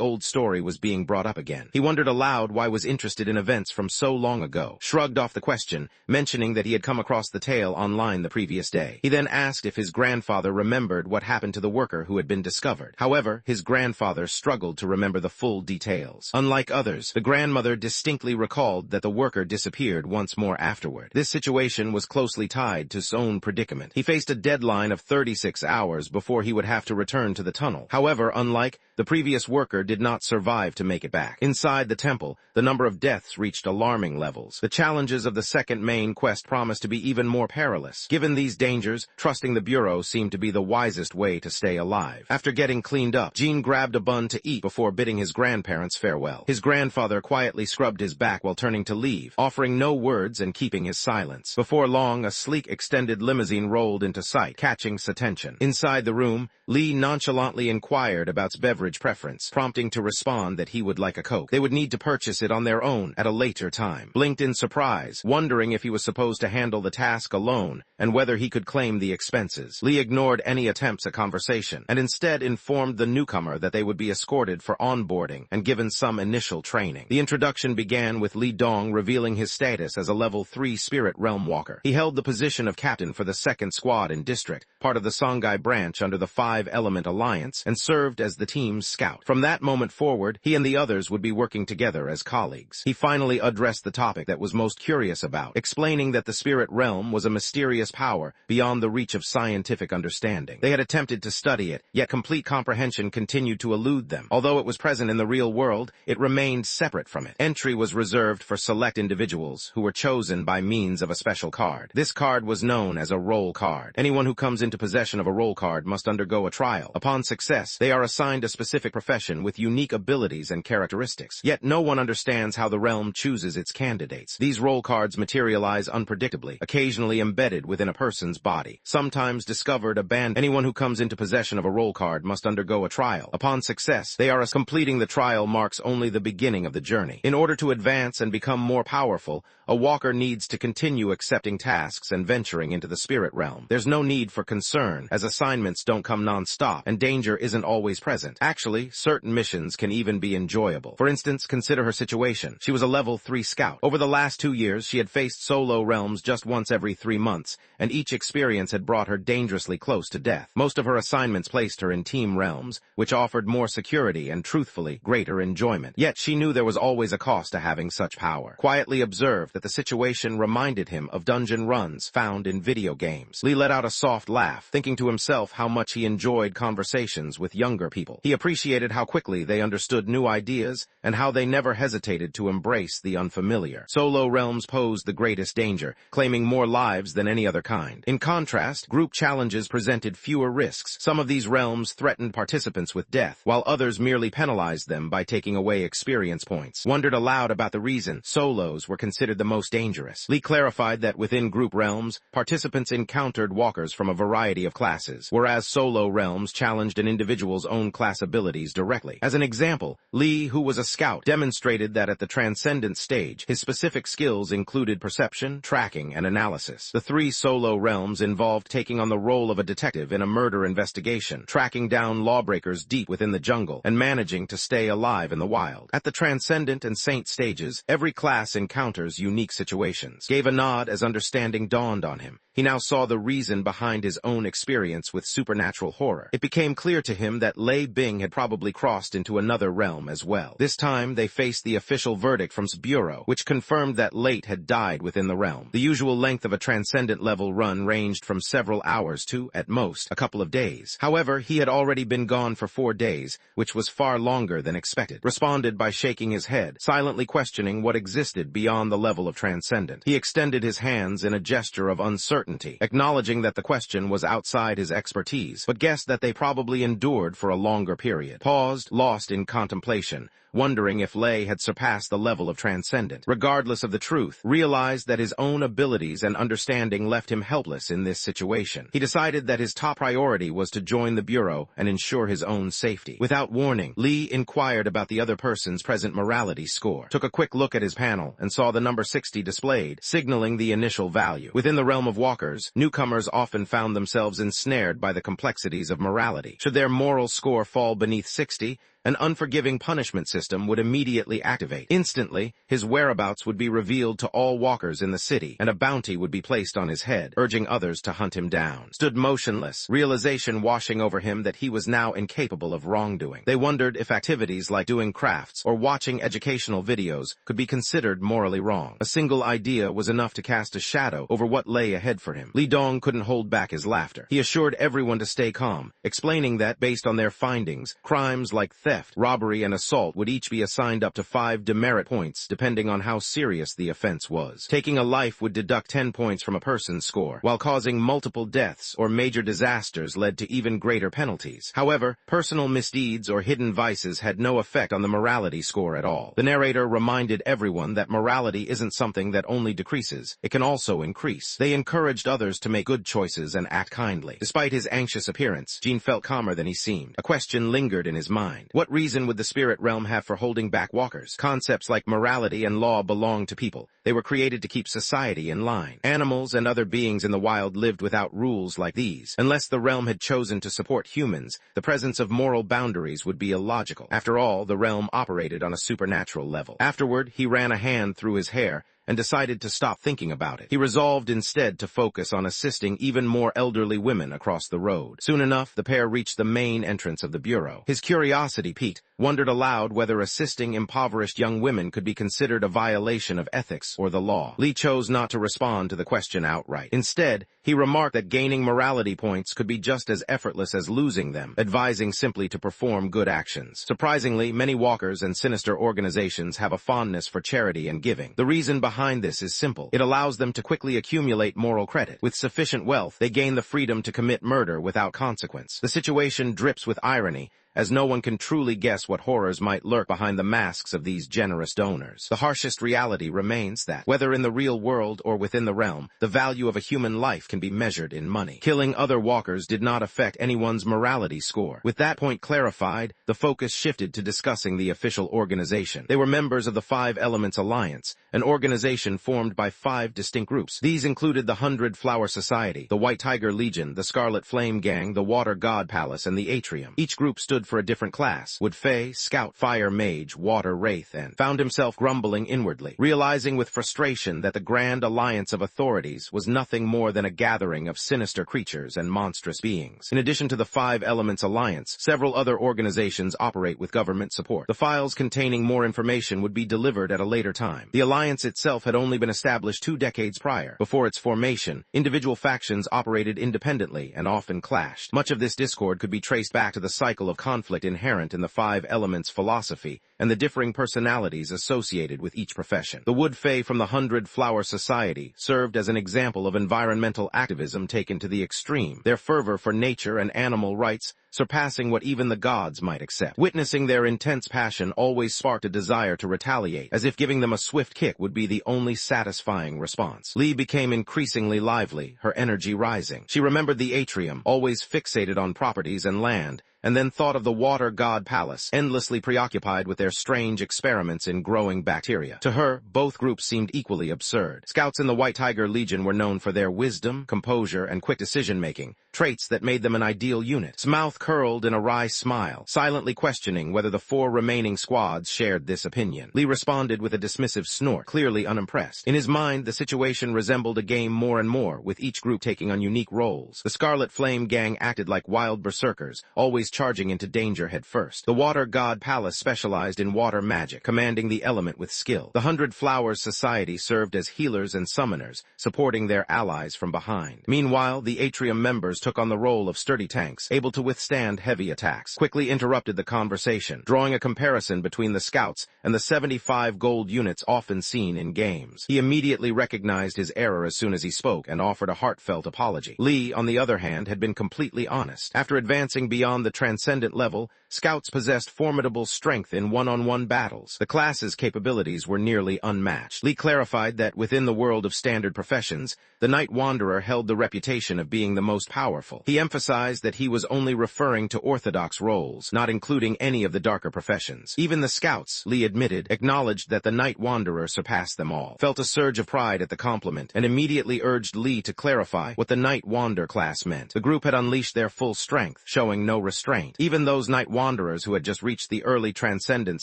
old story was being brought up again. He wondered aloud why was interested in events from so long ago, shrugged off the question, mentioning that he had come across the tale online the previous day. He then asked if his grandfather remembered what happened to the worker who had been discovered. However, his grandfather struggled to remember the full details. Unlike others, the grandmother distinctly recalled that the worker disappeared once more afterward. This situation was closely tied to his own predicament. He faced a deadline of 36 hours before he would have to return to the tunnel. However, unlike the previous worker did not survive to make it back. Inside the temple, the number of deaths reached alarming levels. The challenges of the second main quest promised to be even more perilous. Given these dangers, trusting the Bureau seemed to be the wisest way to stay alive. After getting cleaned up, Jean grabbed a bun to eat before bidding his grandparents farewell. His grandfather quietly scrubbed his back while turning to leave, offering no words and keeping his silence. Before long, a sleek extended limousine rolled into sight, catching Z's attention. Inside the room, Lee nonchalantly inquired about Z's beverage preference, prompting to respond that he would like a Coke. They would need to purchase it on their own at a later time. Blinked in surprise, wondering if he was supposed to handle the task alone and whether he could claim the expenses. Lee ignored any attempts at conversation and instead informed the newcomer that they would be escorted for onboarding and given some initial training. The introduction began with Lee Dong revealing his status as a level 3 spirit realm walker. He held the position of captain for the 2nd Squad in District, part of the Songhai branch under the 5-Element Alliance, and served as the team's scout. From that moment forward, he and the others would be working together as colleagues. He finally addressed the topic that was most curious about, explaining that the spirit realm was a mysterious power beyond the reach of scientific understanding. They had attempted to study it, yet complete comprehension continued to elude them. Although it was present in the real world, it remained separate from it. Entry was reserved for select individuals who were chosen by means of a special card. This card was known as a roll card. Anyone who comes into possession of a roll card must undergo a trial. Upon success, they are assigned a specific profession with unique abilities and characteristics. Yet no one understands how the realm chooses its candidates. These roll cards materialize unpredictably, occasionally embedded within a person's body, sometimes discovered abandoned. Anyone who comes into possession of a roll card must undergo a trial. Upon success, they are completing the trial marks only the beginning of the journey. In order to advance and become more powerful, a walker needs to continue accepting tasks and venturing into the spirit realm. There's no need for concern, as assignments don't come non-stop, and danger isn't always present. Actually, certain missions can even be enjoyable. For instance, consider her situation. She was a level 3 scout. Over the last 2 years, she had faced solo realms just once every 3 months, and each experience had brought her dangerously close to death. Most of her assignments placed her in team realms, which offered more security and, truthfully, greater enjoyment. Yet she knew there was always a cost to having such power. Quietly observed that the situation reminded him of dungeon runs found in video games. Lee let out a soft laugh, thinking to himself how much he enjoyed conversations with younger people. He appreciated how quickly they understood new ideas and how they never hesitated to embrace the unfamiliar. Solo realms posed the greatest danger, claiming more lives than any other kind. In contrast, group challenges presented fewer risks. Some of these realms threatened participants with death, while others merely penalized them by taking away experience points. Wondered aloud about the reason solos were considered the most dangerous. Lee clarified that within group realms, participants encountered walkers from a variety of classes, whereas solo realms challenged an individual's own class abilities directly. As an example, Lee, who was a scout, demonstrated that at the transcendent stage, his specific skills included perception, tracking, and analysis. The 3 solo realms involved taking on the role of a detective in a murder investigation, tracking down lawbreakers deep within the jungle, and managing to stay alive in the wild. At the transcendent and saint stages, every class encounters unique situations. Gave a nod as understanding dawned on him. He now saw the reason behind his own experience with supernatural horror. It became clear to him that Lei Bing had probably crossed into another realm as well. This time, they faced the official verdict from his bureau, which confirmed that Late had died within the realm. The usual length of a transcendent level run ranged from several hours to, at most, a couple of days. However, he had already been gone for 4 days, which was far longer than expected. Responded by shaking his head, silently questioning what existed beyond the level of transcendent. He extended his hands in a gesture of uncertainty, acknowledging that the question was outside his expertise, but guessed that they probably endured for a longer period. Paused, lost in contemplation, wondering if Lei had surpassed the level of transcendent. Regardless of the truth, realized that his own abilities and understanding left him helpless in this situation. He decided that his top priority was to join the Bureau and ensure his own safety. Without warning, Lee inquired about the other person's present morality score, took a quick look at his panel, and saw the number 60 displayed, signaling the initial value. Within the realm of walkers, newcomers often found themselves ensnared by the complexities of morality. Should their moral score fall beneath 60, an unforgiving punishment system would immediately activate. Instantly, his whereabouts would be revealed to all walkers in the city, and a bounty would be placed on his head, urging others to hunt him down. Stood motionless, realization washing over him that he was now incapable of wrongdoing. They wondered if activities like doing crafts or watching educational videos could be considered morally wrong. A single idea was enough to cast a shadow over what lay ahead for him. Li Dong couldn't hold back his laughter. He assured everyone to stay calm, explaining that, based on their findings, crimes like theft, robbery, and assault would each be assigned up to 5 demerit points depending on how serious the offense was. Taking a life would deduct 10 points from a person's score, while causing multiple deaths or major disasters led to even greater penalties. However, personal misdeeds or hidden vices had no effect on the morality score at all. The narrator reminded everyone that morality isn't something that only decreases, it can also increase. They encouraged others to make good choices and act kindly. Despite his anxious appearance, Jean felt calmer than he seemed. A question lingered in his mind. What reason would the spirit realm have for holding back walkers? Concepts like morality and law belong to people. They were created to keep society in line. Animals and other beings in the wild lived without rules like these. Unless the realm had chosen to support humans, the presence of moral boundaries would be illogical. After all, the realm operated on a supernatural level. Afterward, he ran a hand through his hair and decided to stop thinking about it. He resolved instead to focus on assisting even more elderly women across the road. Soon enough, the pair reached the main entrance of the bureau. His curiosity piqued, wondered aloud whether assisting impoverished young women could be considered a violation of ethics or the law. Lee chose not to respond to the question outright. Instead, he remarked that gaining morality points could be just as effortless as losing them, advising simply to perform good actions. Surprisingly, many walkers and sinister organizations have a fondness for charity and giving. The reason behind this is simple. It allows them to quickly accumulate moral credit. With sufficient wealth, they gain the freedom to commit murder without consequence. The situation drips with irony, as no one can truly guess what horrors might lurk behind the masks of these generous donors. The harshest reality remains that, whether in the real world or within the realm, the value of a human life can be measured in money. Killing other walkers did not affect anyone's morality score. With that point clarified, the focus shifted to discussing the official organization. They were members of the 5 Elements Alliance, an organization formed by 5 distinct groups. These included the 100 Flower Society, the White Tiger Legion, the Scarlet Flame Gang, the Water God Palace, and the Atrium. Each group stood for a different class: Wood Fae, Scout, Fire Mage, Water Wraith, and found himself grumbling inwardly, realizing with frustration that the Grand Alliance of Authorities was nothing more than a gathering of sinister creatures and monstrous beings. In addition to the 5 Elements Alliance, several other organizations operate with government support. The files containing more information would be delivered at a later time. The alliance itself had only been established 2 decades prior. Before its formation, individual factions operated independently and often clashed. Much of this discord could be traced back to the cycle of conflict inherent in the 5 Elements philosophy and the differing personalities associated with each profession. The Wood Fae from the 100 Flower Society served as an example of environmental activism taken to the extreme, their fervor for nature and animal rights surpassing what even the gods might accept. Witnessing their intense passion always sparked a desire to retaliate, as if giving them a swift kick would be the only satisfying response. Lee became increasingly lively, her energy rising. She remembered the Atrium, always fixated on properties and land, and then thought of the Water God Palace, endlessly preoccupied with their their strange experiments in growing bacteria. To her, both groups seemed equally absurd. Scouts in the White Tiger Legion were known for their wisdom, composure, and quick decision-making, traits that made them an ideal unit. His mouth curled in a wry smile, silently questioning whether the 4 remaining squads shared this opinion. Lee responded with a dismissive snort, clearly unimpressed. In his mind, the situation resembled a game more and more, with each group taking on unique roles. The Scarlet Flame gang acted like wild berserkers, always charging into danger head first. The Water God Palace specialized in water magic, commanding the element with skill. The 100 Flowers Society served as healers and summoners, supporting their allies from behind. Meanwhile, the Atrium members took on the role of sturdy tanks, able to withstand heavy attacks. Quickly interrupted the conversation, drawing a comparison between the scouts and the 75 gold units often seen in games. He immediately recognized his error as soon as he spoke and offered a heartfelt apology. Lee, on the other hand, had been completely honest. After advancing beyond the transcendent level, scouts possessed formidable strength in one-on-one battles. The class's capabilities were nearly unmatched. Lee clarified that within the world of standard professions, the Night Wanderer held the reputation of being the most powerful. He emphasized that he was only referring to orthodox roles, not including any of the darker professions. Even the scouts, Lee admitted, acknowledged that the Night Wanderer surpassed them all, felt a surge of pride at the compliment, and immediately urged Lee to clarify what the Night Wander class meant. The group had unleashed their full strength, showing no restraint. Even those Night Wanderers who had just reached the early transcendent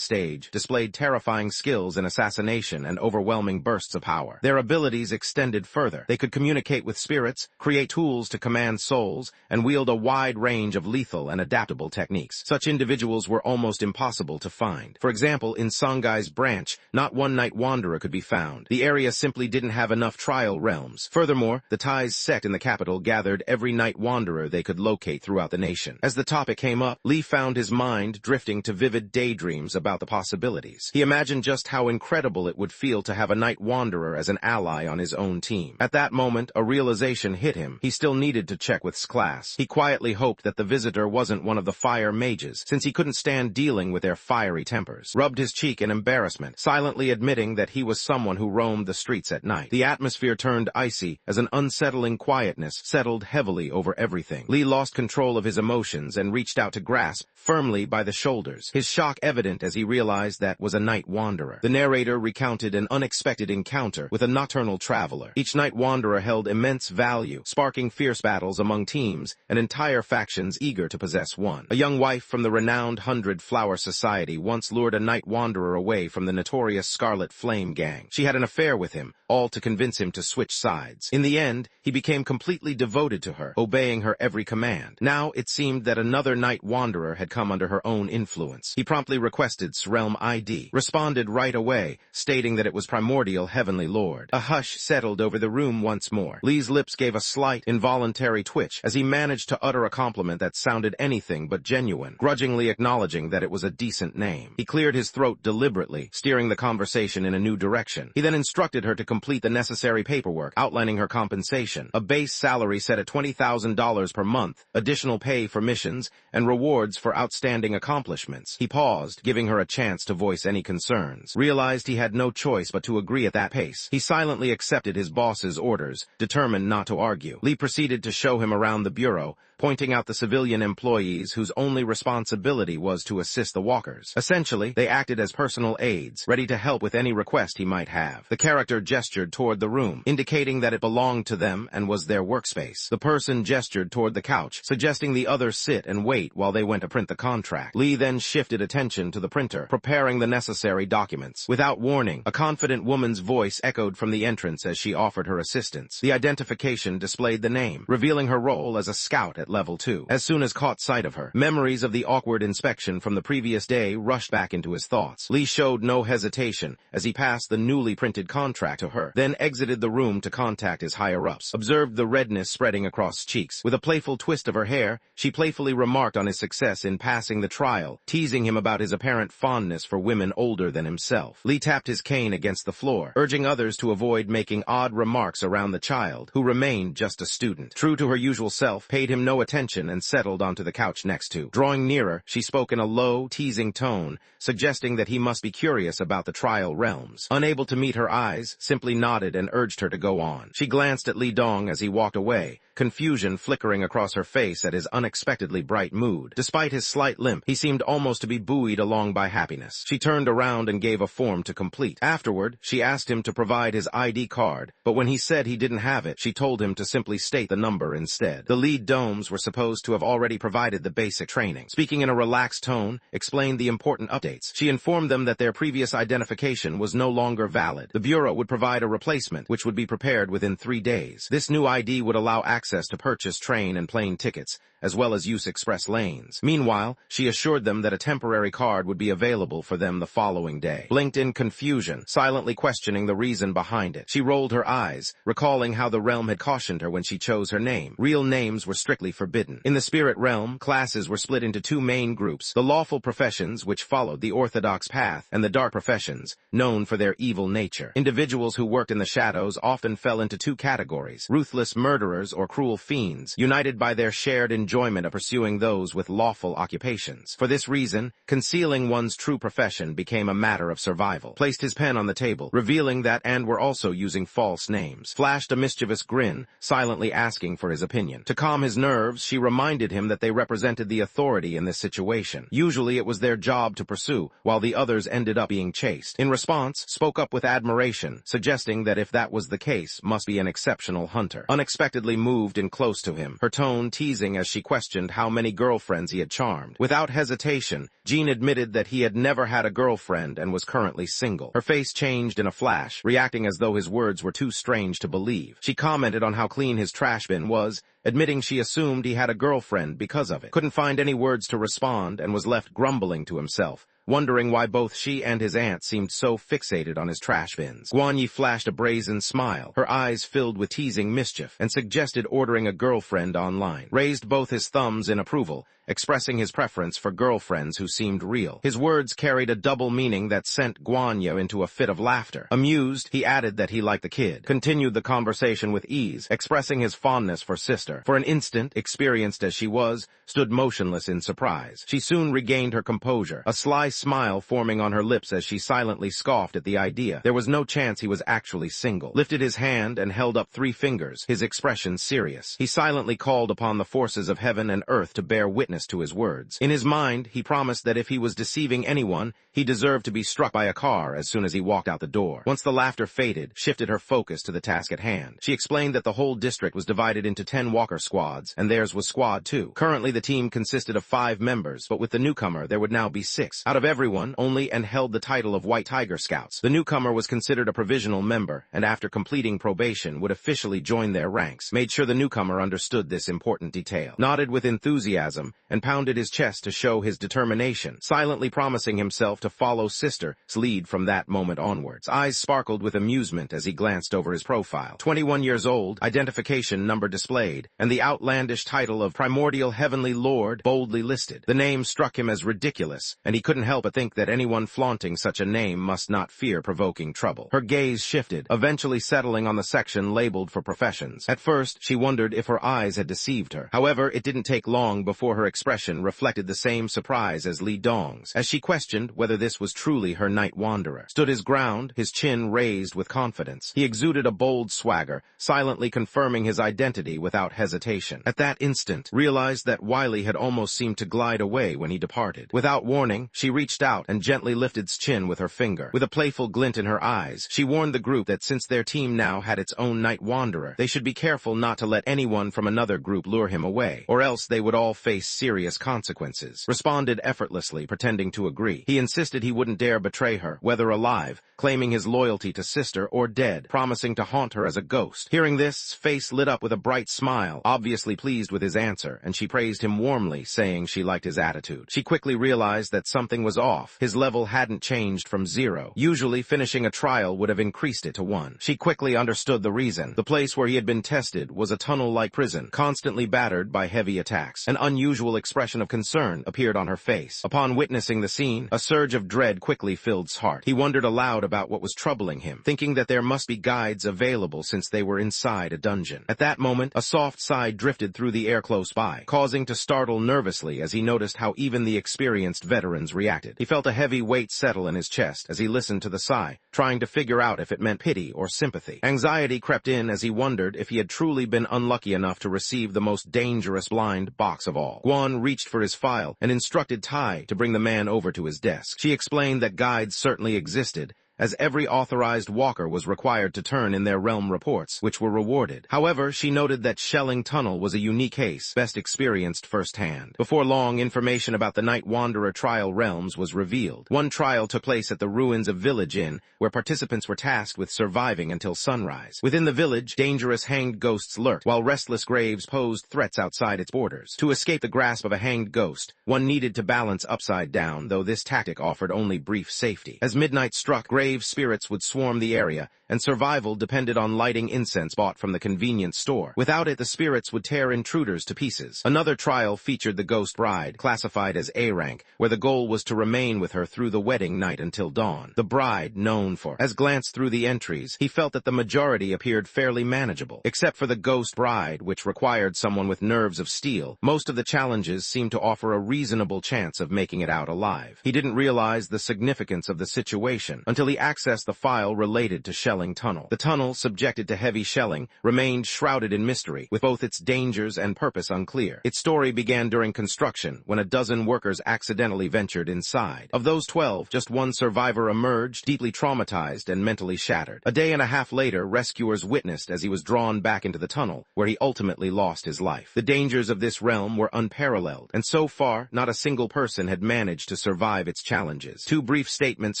stage displayed terrifying skills in assassination and overwhelming bursts of power. Their abilities extended further. They could communicate with spirits, create tools to command souls, and wield a wide range of lethal and adaptable techniques. Such individuals were almost impossible to find. For example, in Songai's branch, not one Night Wanderer could be found. The area simply didn't have enough trial realms. Furthermore, the Tai's sect in the capital gathered every Night Wanderer they could locate throughout the nation. As the topic came up, Lee found his mind drifting to vivid daydreams about the possibilities. He imagined just how incredible it would feel to have a Night Wanderer as an ally on his own team. At that moment, a realization hit him. He still needed to check with class. He quietly hoped that the visitor wasn't one of the fire mages, since he couldn't stand dealing with their fiery tempers. Rubbed his cheek in embarrassment, silently admitting that he was someone who roamed the streets at night. The atmosphere turned icy as an unsettling quietness settled heavily over everything. Lee lost control of his emotions and reached out to grasp firmly by the shoulders, his shock evident as he realized that was a Night Wanderer. The narrator recounted an unexpected encounter with a nocturnal traveler. Each Night Wanderer held immense value, sparking fierce battles among teams and entire factions eager to possess one. A young wife from the renowned 100 Flower Society once lured a Night Wanderer away from the notorious Scarlet Flame gang. She had an affair with him, all to convince him to switch sides. In the end, he became completely devoted to her, obeying her every command. Now it seemed that another Night Wanderer had come under her own influence. He promptly requested Srelm ID, responded right away, stating that it was Primordial Heavenly Lord. A hush settled over the room once more. Lee's lips gave a slight, involuntary twitch as he managed to utter a compliment that sounded anything but genuine, grudgingly acknowledging that it was a decent name. He cleared his throat deliberately, steering the conversation in a new direction. He then instructed her to complete the necessary paperwork, outlining her compensation, a base salary set at $20,000 per month, additional pay for missions, and rewards for outstanding accomplishments. He paused, giving her a chance to voice any concerns. Realized he had no choice but to agree at that pace. He silently accepted his boss's orders, determined not to argue. Lee proceeded to show him around the bureau, pointing out the civilian employees whose only responsibility was to assist the walkers. Essentially, they acted as personal aides, ready to help with any request he might have. The character gestured toward the room, indicating that it belonged to them and was their workspace. The person gestured toward the couch, suggesting the others sit and wait while they went to print the contract. Lee then shifted attention to the printer, preparing the necessary documents. Without warning, a confident woman's voice echoed from the entrance as she offered her assistance. The identification displayed the name, revealing her role as a scout at level 2. As soon as caught sight of her, memories of the awkward inspection from the previous day rushed back into his thoughts. Lee showed no hesitation as he passed the newly printed contract to her, then exited the room to contact his higher-ups. Observed the redness spreading across cheeks. With a playful twist of her hair, she playfully remarked on his success in passing the trial, teasing him about his apparent fondness for women older than himself. Lee tapped his cane against the floor, urging others to avoid making odd remarks around the child, who remained just a student. True to her usual self, paid him no attention and settled onto the couch next to. Drawing nearer, she spoke in a low, teasing tone, suggesting that he must be curious about the trial realms. Unable to meet her eyes, simply nodded and urged her to go on. She glanced at Li Dong as he walked away, confusion flickering across her face at his unexpectedly bright mood. Despite his slight limp, he seemed almost to be buoyed along by happiness. She turned around and gave a form to complete. Afterward, she asked him to provide his ID card, but when he said he didn't have it, she told him to simply state the number instead. The lead domes were supposed to have already provided the basic training. Speaking in a relaxed tone, explained the important updates. She informed them that their previous identification was no longer valid. The Bureau would provide a replacement, which would be prepared within 3 days. This new ID would allow access to purchase train and plane tickets, as well as use express lanes. Meanwhile, she assured them that a temporary card would be available for them the following day. Blinked in confusion, silently questioning the reason behind it. She rolled her eyes, recalling how the realm had cautioned her when she chose her name. Real names were strictly forbidden. In the spirit realm, classes were split into 2 main groups: the lawful professions, which followed the orthodox path, and the dark professions, known for their evil nature. Individuals who worked in the shadows often fell into 2 categories: ruthless murderers or cruel fiends, united by their shared enjoyment of pursuing those with lawful occupations. For this reason, concealing one's true profession became a matter of survival. Placed his pen on the table, revealing that and were also using false names. Flashed a mischievous grin, silently asking for his opinion. To calm his nerves, she reminded him that they represented the authority in this situation. Usually it was their job to pursue, while the others ended up being chased. In response, spoke up with admiration, suggesting that if that was the case, must be an exceptional hunter. Unexpectedly moved and close to him, her tone teasing as she questioned how many girlfriends he had charmed. Without hesitation, Jean admitted that he had never had a girlfriend and was currently single. Her face changed in a flash, reacting as though his words were too strange to believe. She commented on how clean his trash bin was, admitting she assumed he had a girlfriend because of it. Couldn't find any words to respond and was left grumbling to himself, wondering why both she and his aunt seemed so fixated on his trash bins. Guanyi flashed a brazen smile, her eyes filled with teasing mischief, and suggested ordering a girlfriend online. Raised both his thumbs in approval, expressing his preference for girlfriends who seemed real. His words carried a double meaning that sent Guanyi into a fit of laughter. Amused, he added that he liked the kid. Continued the conversation with ease, expressing his fondness for sister. For an instant, experienced as she was, stood motionless in surprise. She soon regained her composure, a sly smile forming on her lips as she silently scoffed at the idea. There was no chance he was actually single. Lifted his hand and held up 3 fingers, his expression serious. He silently called upon the forces of heaven and earth to bear witness to his words. In his mind, he promised that if he was deceiving anyone, he deserved to be struck by a car as soon as he walked out the door. Once the laughter faded, shifted her focus to the task at hand. She explained that the whole district was divided into 10 walker squads, and theirs was Squad 2. Currently, the team consisted of 5 members, but with the newcomer, there would now be 6. Out of everyone, only and held the title of White Tiger Scouts. The newcomer was considered a provisional member, and after completing probation, would officially join their ranks. Made sure the newcomer understood this important detail. Nodded with enthusiasm, and pounded his chest to show his determination, silently promising himself to follow Sister's lead from that moment onwards. Eyes sparkled with amusement as he glanced over his profile. 21 years old, identification number displayed, and the outlandish title of Primordial Heavenly Lord boldly listed. The name struck him as ridiculous, and he couldn't help but think that anyone flaunting such a name must not fear provoking trouble. Her gaze shifted, eventually settling on the section labeled for professions. At first, she wondered if her eyes had deceived her. However, it didn't take long before her expression reflected the same surprise as Li Dong's, as she questioned whether this was truly her night wanderer. Stood his ground, his chin raised with confidence. He exuded a bold swagger, silently confirming his identity without hesitation. At that instant, realized that Wiley had almost seemed to glide away when he departed. Without warning, she reached out and gently lifted his chin with her finger. With a playful glint in her eyes, she warned the group that since their team now had its own night wanderer, they should be careful not to let anyone from another group lure him away, or else they would all face serious consequences. Responded effortlessly, pretending to agree. He insisted he wouldn't dare betray her, whether alive, claiming his loyalty to Sister, or dead, promising to haunt her as a ghost. Hearing this, face lit up with a bright smile, obviously pleased with his answer, and she praised him warmly, saying she liked his attitude. She quickly realized that something was off. His level hadn't changed from 0. Usually, finishing a trial would have increased it to 1. She quickly understood the reason. The place where he had been tested was a tunnel-like prison, constantly battered by heavy attacks. An unusual visible expression of concern appeared on her face. Upon witnessing the scene, a surge of dread quickly filled his heart. He wondered aloud about what was troubling him, thinking that there must be guides available since they were inside a dungeon. At that moment, a soft sigh drifted through the air close by, causing to startle nervously as he noticed how even the experienced veterans reacted. He felt a heavy weight settle in his chest as he listened to the sigh, trying to figure out if it meant pity or sympathy. Anxiety crept in as he wondered if he had truly been unlucky enough to receive the most dangerous blind box of all. Guan reached for his file and instructed Tai to bring the man over to his desk. She explained that guides certainly existed, as every authorized walker was required to turn in their realm reports, which were rewarded. However, she noted that Shelling Tunnel was a unique case, best experienced firsthand. Before long, information about the Night Wanderer trial realms was revealed. One trial took place at the ruins of Village Inn, where participants were tasked with surviving until sunrise. Within the village, dangerous hanged ghosts lurked, while restless graves posed threats outside its borders. To escape the grasp of a hanged ghost, one needed to balance upside down, though this tactic offered only brief safety. As midnight struck, grave spirits would swarm the area, and survival depended on lighting incense bought from the convenience store. Without it, the spirits would tear intruders to pieces. Another trial featured the ghost bride, classified as A rank, where the goal was to remain with her through the wedding night until dawn. The bride, known for. As glanced through the entries, he felt that the majority appeared fairly manageable. Except for the ghost bride, which required someone with nerves of steel, most of the challenges seemed to offer a reasonable chance of making it out alive. He didn't realize the significance of the situation until he accessed the file related to Shelling Tunnel. The tunnel, subjected to heavy shelling, remained shrouded in mystery, with both its dangers and purpose unclear. Its story began during construction, when a dozen workers accidentally ventured inside. Of those 12, just one survivor emerged, deeply traumatized and mentally shattered. A day and a half later, rescuers witnessed as he was drawn back into the tunnel, where he ultimately lost his life. The dangers of this realm were unparalleled, and so far, not a single person had managed to survive its challenges. Two brief statements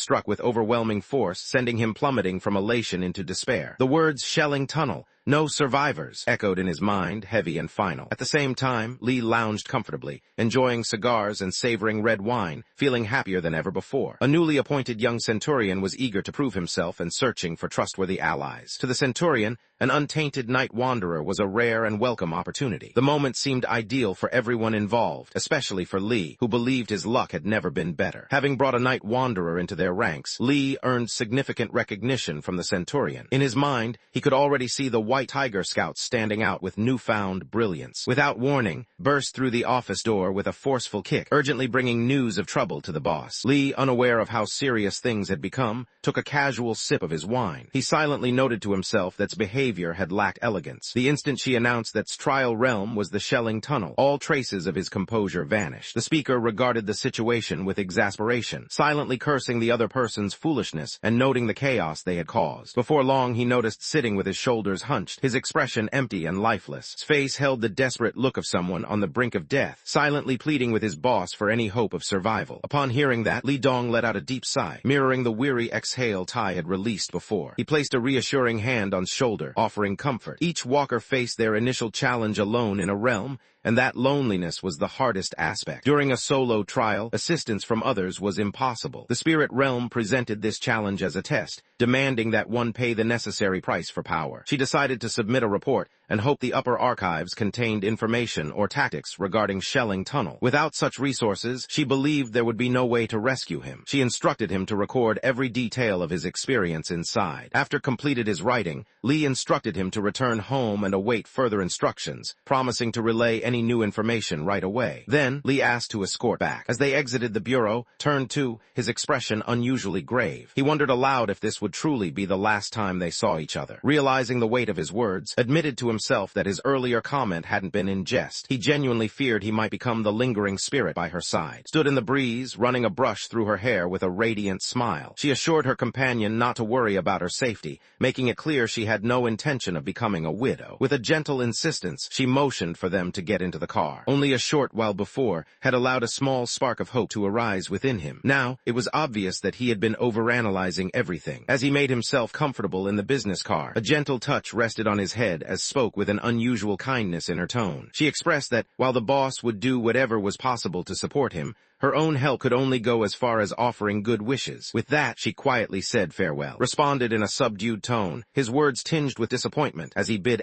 struck with overwhelming force, sending him plummeting from elation into despair. The words Shelling Tunnel, no survivors, echoed in his mind, heavy and final. At the same time, Lee lounged comfortably, enjoying cigars and savoring red wine, feeling happier than ever before. A newly appointed young centurion was eager to prove himself and searching for trustworthy allies. To the centurion, an untainted night wanderer was a rare and welcome opportunity. The moment seemed ideal for everyone involved, especially for Lee, who believed his luck had never been better. Having brought a night wanderer into their ranks, Lee earned significant recognition from the centurion. In his mind, he could already see the White Tiger Scouts standing out with newfound brilliance. Without warning, burst through the office door with a forceful kick, urgently bringing news of trouble to the boss. Lee, unaware of how serious things had become, took a casual sip of his wine. He silently noted to himself that its behavior had lacked elegance. The instant she announced that trial realm was the Shelling Tunnel, all traces of his composure vanished. The speaker regarded the situation with exasperation, silently cursing the other person's foolishness and noting the chaos they had caused. Before long, he noticed sitting with his shoulders hunched, his expression empty and lifeless. His face held the desperate look of someone on the brink of death, silently pleading with his boss for any hope of survival. Upon hearing that, Li Dong let out a deep sigh, mirroring the weary exhale Tai had released before. He placed a reassuring hand on his shoulder, offering comfort. Each walker faced their initial challenge alone in a realm, and that loneliness was the hardest aspect. During a solo trial, assistance from others was impossible. The spirit realm presented this challenge as a test, demanding that one pay the necessary price for power. She decided to submit a report and hoped the upper archives contained information or tactics regarding Shelling Tunnel. Without such resources, she believed there would be no way to rescue him. She instructed him to record every detail of his experience inside. After completed his writing, Lee instructed him to return home and await further instructions, promising to relay any new information right away. Then, Lee asked to escort back. As they exited the bureau, turned to, his expression unusually grave. He wondered aloud if this would truly be the last time they saw each other. Realizing the weight of his words, admitted to himself that his earlier comment hadn't been in jest. He genuinely feared he might become the lingering spirit by her side. Stood in the breeze, running a brush through her hair with a radiant smile. She assured her companion not to worry about her safety, making it clear she had no intention of becoming a widow. With a gentle insistence, she motioned for them to get into the car. Only a short while before had allowed a small spark of hope to arise within him. Now, it was obvious that he had been overanalyzing everything. As he made himself comfortable in the business car, a gentle touch rested on his head as spoke with an unusual kindness in her tone. She expressed that, while the boss would do whatever was possible to support him, Her own help could only go as far as offering good wishes. With that, she quietly said farewell, responded in a subdued tone, his words tinged with disappointment as he bid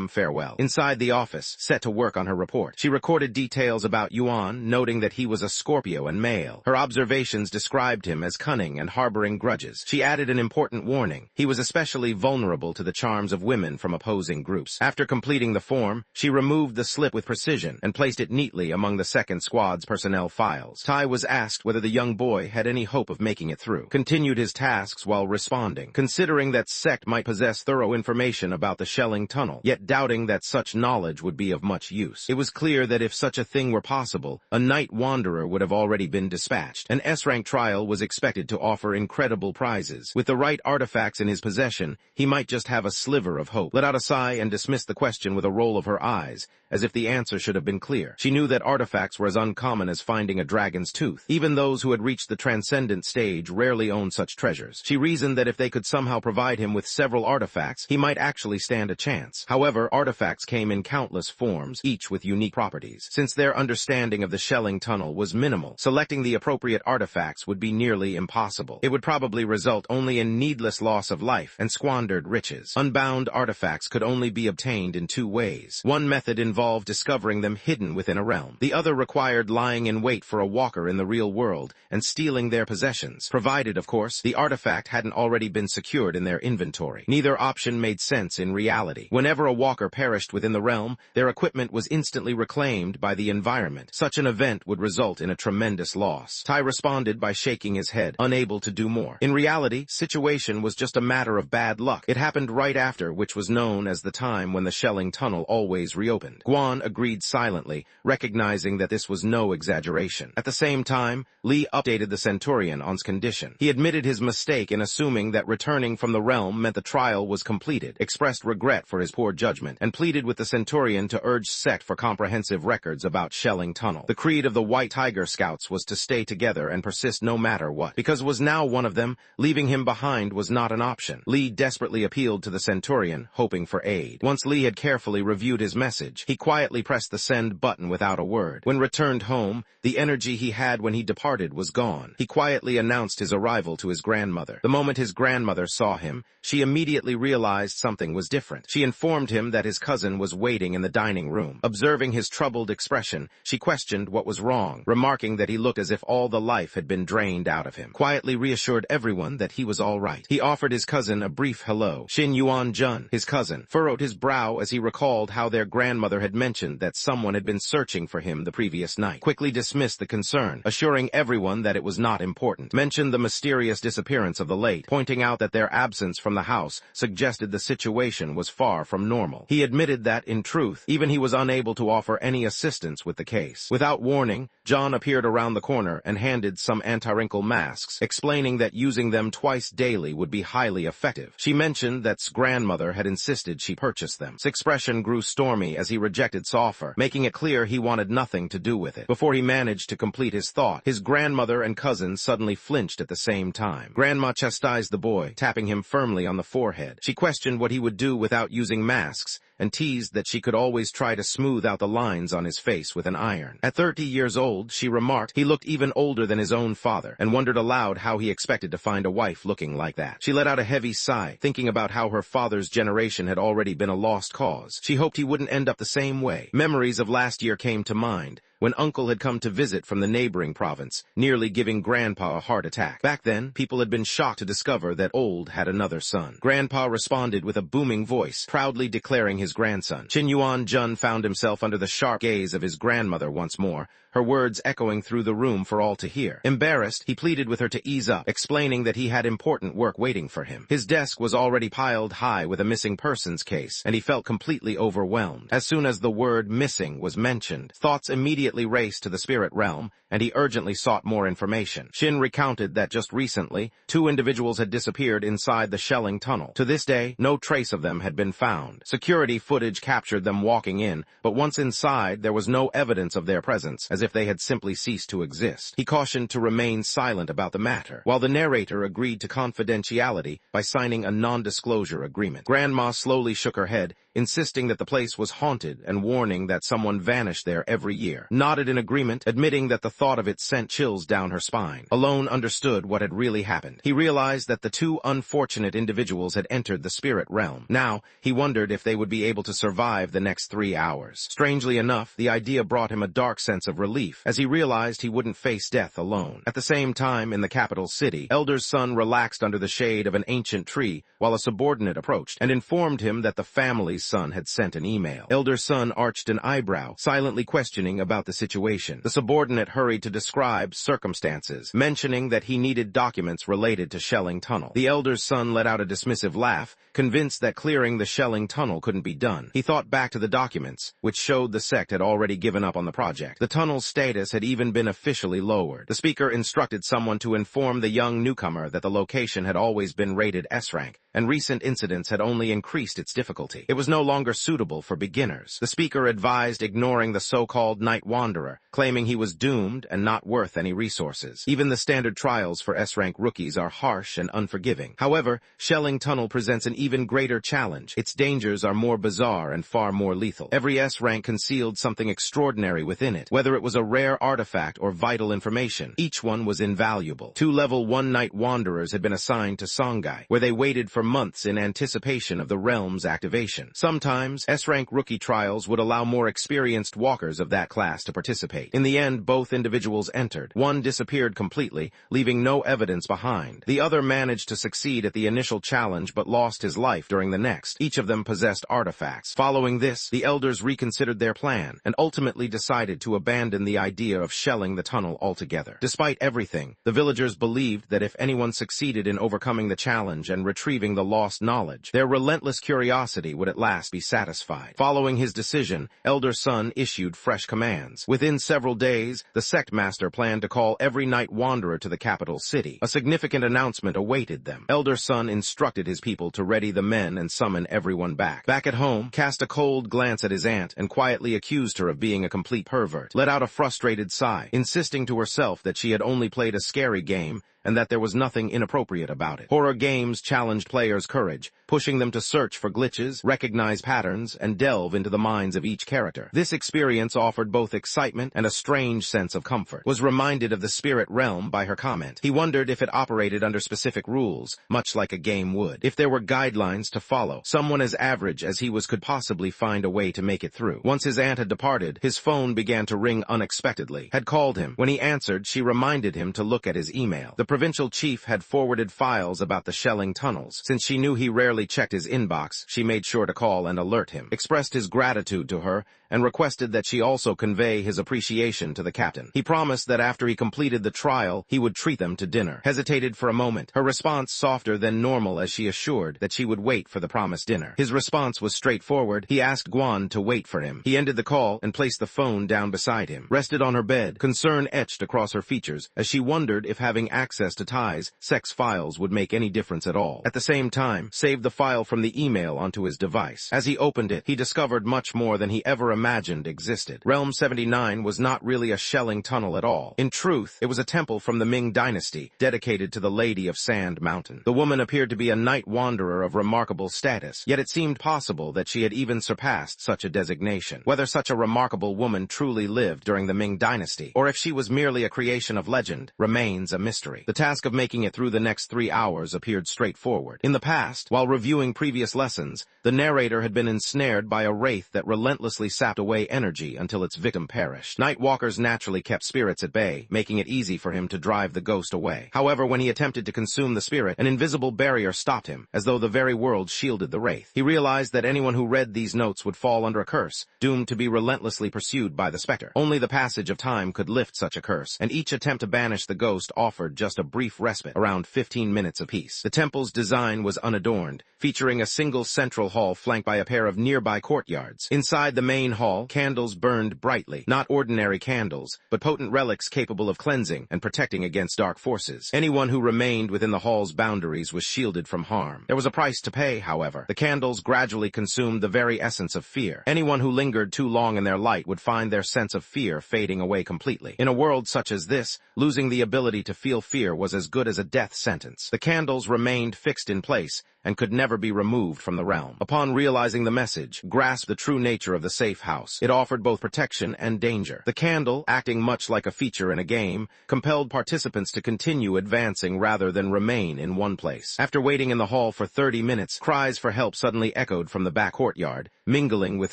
farewell. Inside the office, set to work on her report, she recorded details about Yuan, noting that he was a Scorpio and male. Her observations described him as cunning and harboring grudges. She added an important warning: he was especially vulnerable to the charms of women from opposing groups. After completing the form, she removed the slip with precision and placed it neatly among the second squad's personnel files. Tai was asked whether the young boy had any hope of making it through, continued his tasks while responding, considering that sect might possess thorough information about the shelling tunnel, yet doubting that such knowledge would be of much use. It was clear that if such a thing were possible, a night wanderer would have already been dispatched. An S-rank trial was expected to offer incredible prizes. With the right artifacts in his possession, he might just have a sliver of hope. Let out a sigh and dismissed the question with a roll of her eyes, as if the answer should have been clear. She knew that artifacts were as uncommon as finding a dragon's tooth. Even those who had reached the transcendent stage rarely owned such treasures. She reasoned that if they could somehow provide him with several artifacts, he might actually stand a chance. However, artifacts came in countless forms, each with unique properties. Since their understanding of the shelling tunnel was minimal, selecting the appropriate artifacts would be nearly impossible. It would probably result only in needless loss of life and squandered riches. Unbound artifacts could only be obtained in two ways. One method involved discovering them hidden within a realm. The other required lying in wait for a walker in the real world and stealing their possessions, provided, of course, the artifact hadn't already been secured in their inventory. Neither option made sense in reality. Whenever a walker perished within the realm, their equipment was instantly reclaimed by the environment. Such an event would result in a tremendous loss. Tai responded by shaking his head, unable to do more. In reality, situation was just a matter of bad luck. It happened right after, which was known as the time when the shelling tunnel always reopened. Guan agreed silently, recognizing that this was no exaggeration. At the same time, Li updated the Centurion on his condition. He admitted his mistake in assuming that returning from the realm meant the trial was completed, expressed regret for his poor judgment, and pleaded with the Centurion to urge sect for comprehensive records about shelling tunnel. The creed of the White Tiger Scouts was to stay together and persist no matter what. Because was now one of them, leaving him behind was not an option. Li desperately appealed to the Centurion, hoping for aid. Once Li had carefully reviewed his message, he quietly pressed the send button without a word. When returned home, the energy he had when he departed was gone. He quietly announced his arrival to his grandmother. The moment his grandmother saw him, she immediately realized something was different. She informed him that his cousin was waiting in the dining room. Observing his troubled expression, she questioned what was wrong, remarking that he looked as if all the life had been drained out of him. Quietly reassured everyone that he was all right. He offered his cousin a brief hello. Xin Yuan Jun, his cousin, furrowed his brow as he recalled how their grandmother had mentioned that someone had been searching for him the previous night. Quickly dismissed the concern, assuring everyone that it was not important. Mentioned the mysterious disappearance of the late, pointing out that their absence from the house suggested the situation was far from normal. He admitted that, in truth, even he was unable to offer any assistance with the case. Without warning, John appeared around the corner and handed some anti-wrinkle masks, explaining that using them twice daily would be highly effective. She mentioned that grandmother had insisted she purchase them. His expression grew stormy as he rejected his offer, making it clear he wanted nothing to do with it. Before he managed to complete his thought, his grandmother and cousin suddenly flinched at the same time. Grandma chastised the boy, tapping him firmly on the forehead. She questioned what he would do without using masks, and teased that she could always try to smooth out the lines on his face with an iron. At 30 years old, she remarked, he looked even older than his own father, and wondered aloud how he expected to find a wife looking like that. She let out a heavy sigh, thinking about how her father's generation had already been a lost cause. She hoped he wouldn't end up the same way. Memories of last year came to mind, when Uncle had come to visit from the neighboring province, nearly giving Grandpa a heart attack. Back then, people had been shocked to discover that Old had another son. Grandpa responded with a booming voice, proudly declaring his grandson. Qin Yuan Jun found himself under the sharp gaze of his grandmother once more, her words echoing through the room for all to hear. Embarrassed, he pleaded with her to ease up, explaining that he had important work waiting for him. His desk was already piled high with a missing persons case, and he felt completely overwhelmed. As soon as the word missing was mentioned, thoughts immediately raced to the spirit realm, and he urgently sought more information. Shin recounted that just recently, 2 individuals had disappeared inside the shelling tunnel. To this day, no trace of them had been found. Security footage captured them walking in, but once inside, there was no evidence of their presence, as if they had simply ceased to exist. He cautioned to remain silent about the matter, while the narrator agreed to confidentiality by signing a non-disclosure agreement. Grandma slowly shook her head, insisting that the place was haunted and warning that someone vanished there every year. Nodded in agreement, admitting that the thought of it sent chills down her spine. Alone understood what had really happened. He realized that the two unfortunate individuals had entered the spirit realm. Now, he wondered if they would be able to survive the next 3 hours. Strangely enough, the idea brought him a dark sense of relief, as he realized he wouldn't face death alone. At the same time, in the capital city, Elder's son relaxed under the shade of an ancient tree while a subordinate approached and informed him that the family's son had sent an email. Elder's son arched an eyebrow, silently questioning about the situation. The subordinate hurried to describe circumstances, mentioning that he needed documents related to Shelling Tunnel. The elder's son let out a dismissive laugh, convinced that clearing the Shelling Tunnel couldn't be done. He thought back to the documents, which showed the sect had already given up on the project. The tunnel's status had even been officially lowered. The speaker instructed someone to inform the young newcomer that the location had always been rated S rank, and recent incidents had only increased its difficulty. It was no longer suitable for beginners. The speaker advised ignoring the so-called Night Wanderer, claiming he was doomed and not worth any resources. Even the standard trials for S-rank rookies are harsh and unforgiving. However, Shelling Tunnel presents an even greater challenge. Its dangers are more bizarre and far more lethal. Every S-rank concealed something extraordinary within it. Whether it was a rare artifact or vital information, each one was invaluable. 2 level 1 Night Wanderers had been assigned to Songhai, where they waited for months in anticipation of the realm's activation. Sometimes, S-rank rookie trials would allow more experienced walkers of that class to participate. In the end, both individuals entered. One disappeared completely, leaving no evidence behind. The other managed to succeed at the initial challenge but lost his life during the next. Each of them possessed artifacts. Following this, the elders reconsidered their plan and ultimately decided to abandon the idea of shelling the tunnel altogether. Despite everything, the villagers believed that if anyone succeeded in overcoming the challenge and retrieving the lost knowledge, their relentless curiosity would at last be satisfied. Following his decision, Elder Sun issued fresh commands. Within several days, the sect master planned to call every night wanderer to the capital city. A significant announcement awaited them. Elder Sun instructed his people to ready the men and summon everyone back. Back at home, cast a cold glance at his aunt and quietly accused her of being a complete pervert. Let out a frustrated sigh, insisting to herself that she had only played a scary game and that there was nothing inappropriate about it. Horror games challenged players' courage, pushing them to search for glitches, recognize patterns, and delve into the minds of each character. This experience offered both excitement and a strange sense of comfort. Was reminded of the spirit realm by her comment. He wondered if it operated under specific rules, much like a game would. If there were guidelines to follow, someone as average as he was could possibly find a way to make it through. Once his aunt had departed, his phone began to ring unexpectedly. Had called him. When he answered, she reminded him to look at his email. The provincial chief had forwarded files about the Shelling tunnels. Since she knew he rarely checked his inbox, she made sure to call and alert him, expressed his gratitude to her, and requested that she also convey his appreciation to the captain. He promised that after he completed the trial, he would treat them to dinner. Hesitated for a moment, her response softer than normal as she assured that she would wait for the promised dinner. His response was straightforward. He asked Guan to wait for him. He ended the call and placed the phone down beside him. Rested on her bed, concern etched across her features as she wondered if having access to Ty's sex files would make any difference at all. At the same time, saved the file from the email onto his device. As he opened it, he discovered much more than he ever imagined existed. Realm 79 was not really a Shelling tunnel at all. In truth, it was a temple from the Ming dynasty, dedicated to the Lady of Sand Mountain. The woman appeared to be a night wanderer of remarkable status, yet it seemed possible that she had even surpassed such a designation. Whether such a remarkable woman truly lived during the Ming dynasty, or if she was merely a creation of legend, remains a mystery. The task of making it through the next 3 hours appeared straightforward. In the past, while reviewing previous lessons, the narrator had been ensnared by a wraith that relentlessly sapped away energy until its victim perished. Nightwalkers naturally kept spirits at bay, making it easy for him to drive the ghost away. However, when he attempted to consume the spirit, an invisible barrier stopped him, as though the very world shielded the wraith. He realized that anyone who read these notes would fall under a curse, doomed to be relentlessly pursued by the specter. Only the passage of time could lift such a curse, and each attempt to banish the ghost offered just a brief respite, around 15 minutes apiece. The temple's design was unadorned, featuring a single central hall flanked by a pair of nearby courtyards. Inside the main hall, candles burned brightly, not ordinary candles, but potent relics capable of cleansing and protecting against dark forces. Anyone who remained within the hall's boundaries was shielded from harm. There was a price to pay, however. The candles gradually consumed the very essence of fear. Anyone who lingered too long in their light would find their sense of fear fading away completely. In a world such as this, losing the ability to feel fear was as good as a death sentence. The candles remained fixed in place, and could never be removed from the realm. Upon realizing the message, grasped the true nature of the safe house. It offered both protection and danger. The candle, acting much like a feature in a game, compelled participants to continue advancing rather than remain in one place. After waiting in the hall for 30 minutes, cries for help suddenly echoed from the back courtyard, mingling with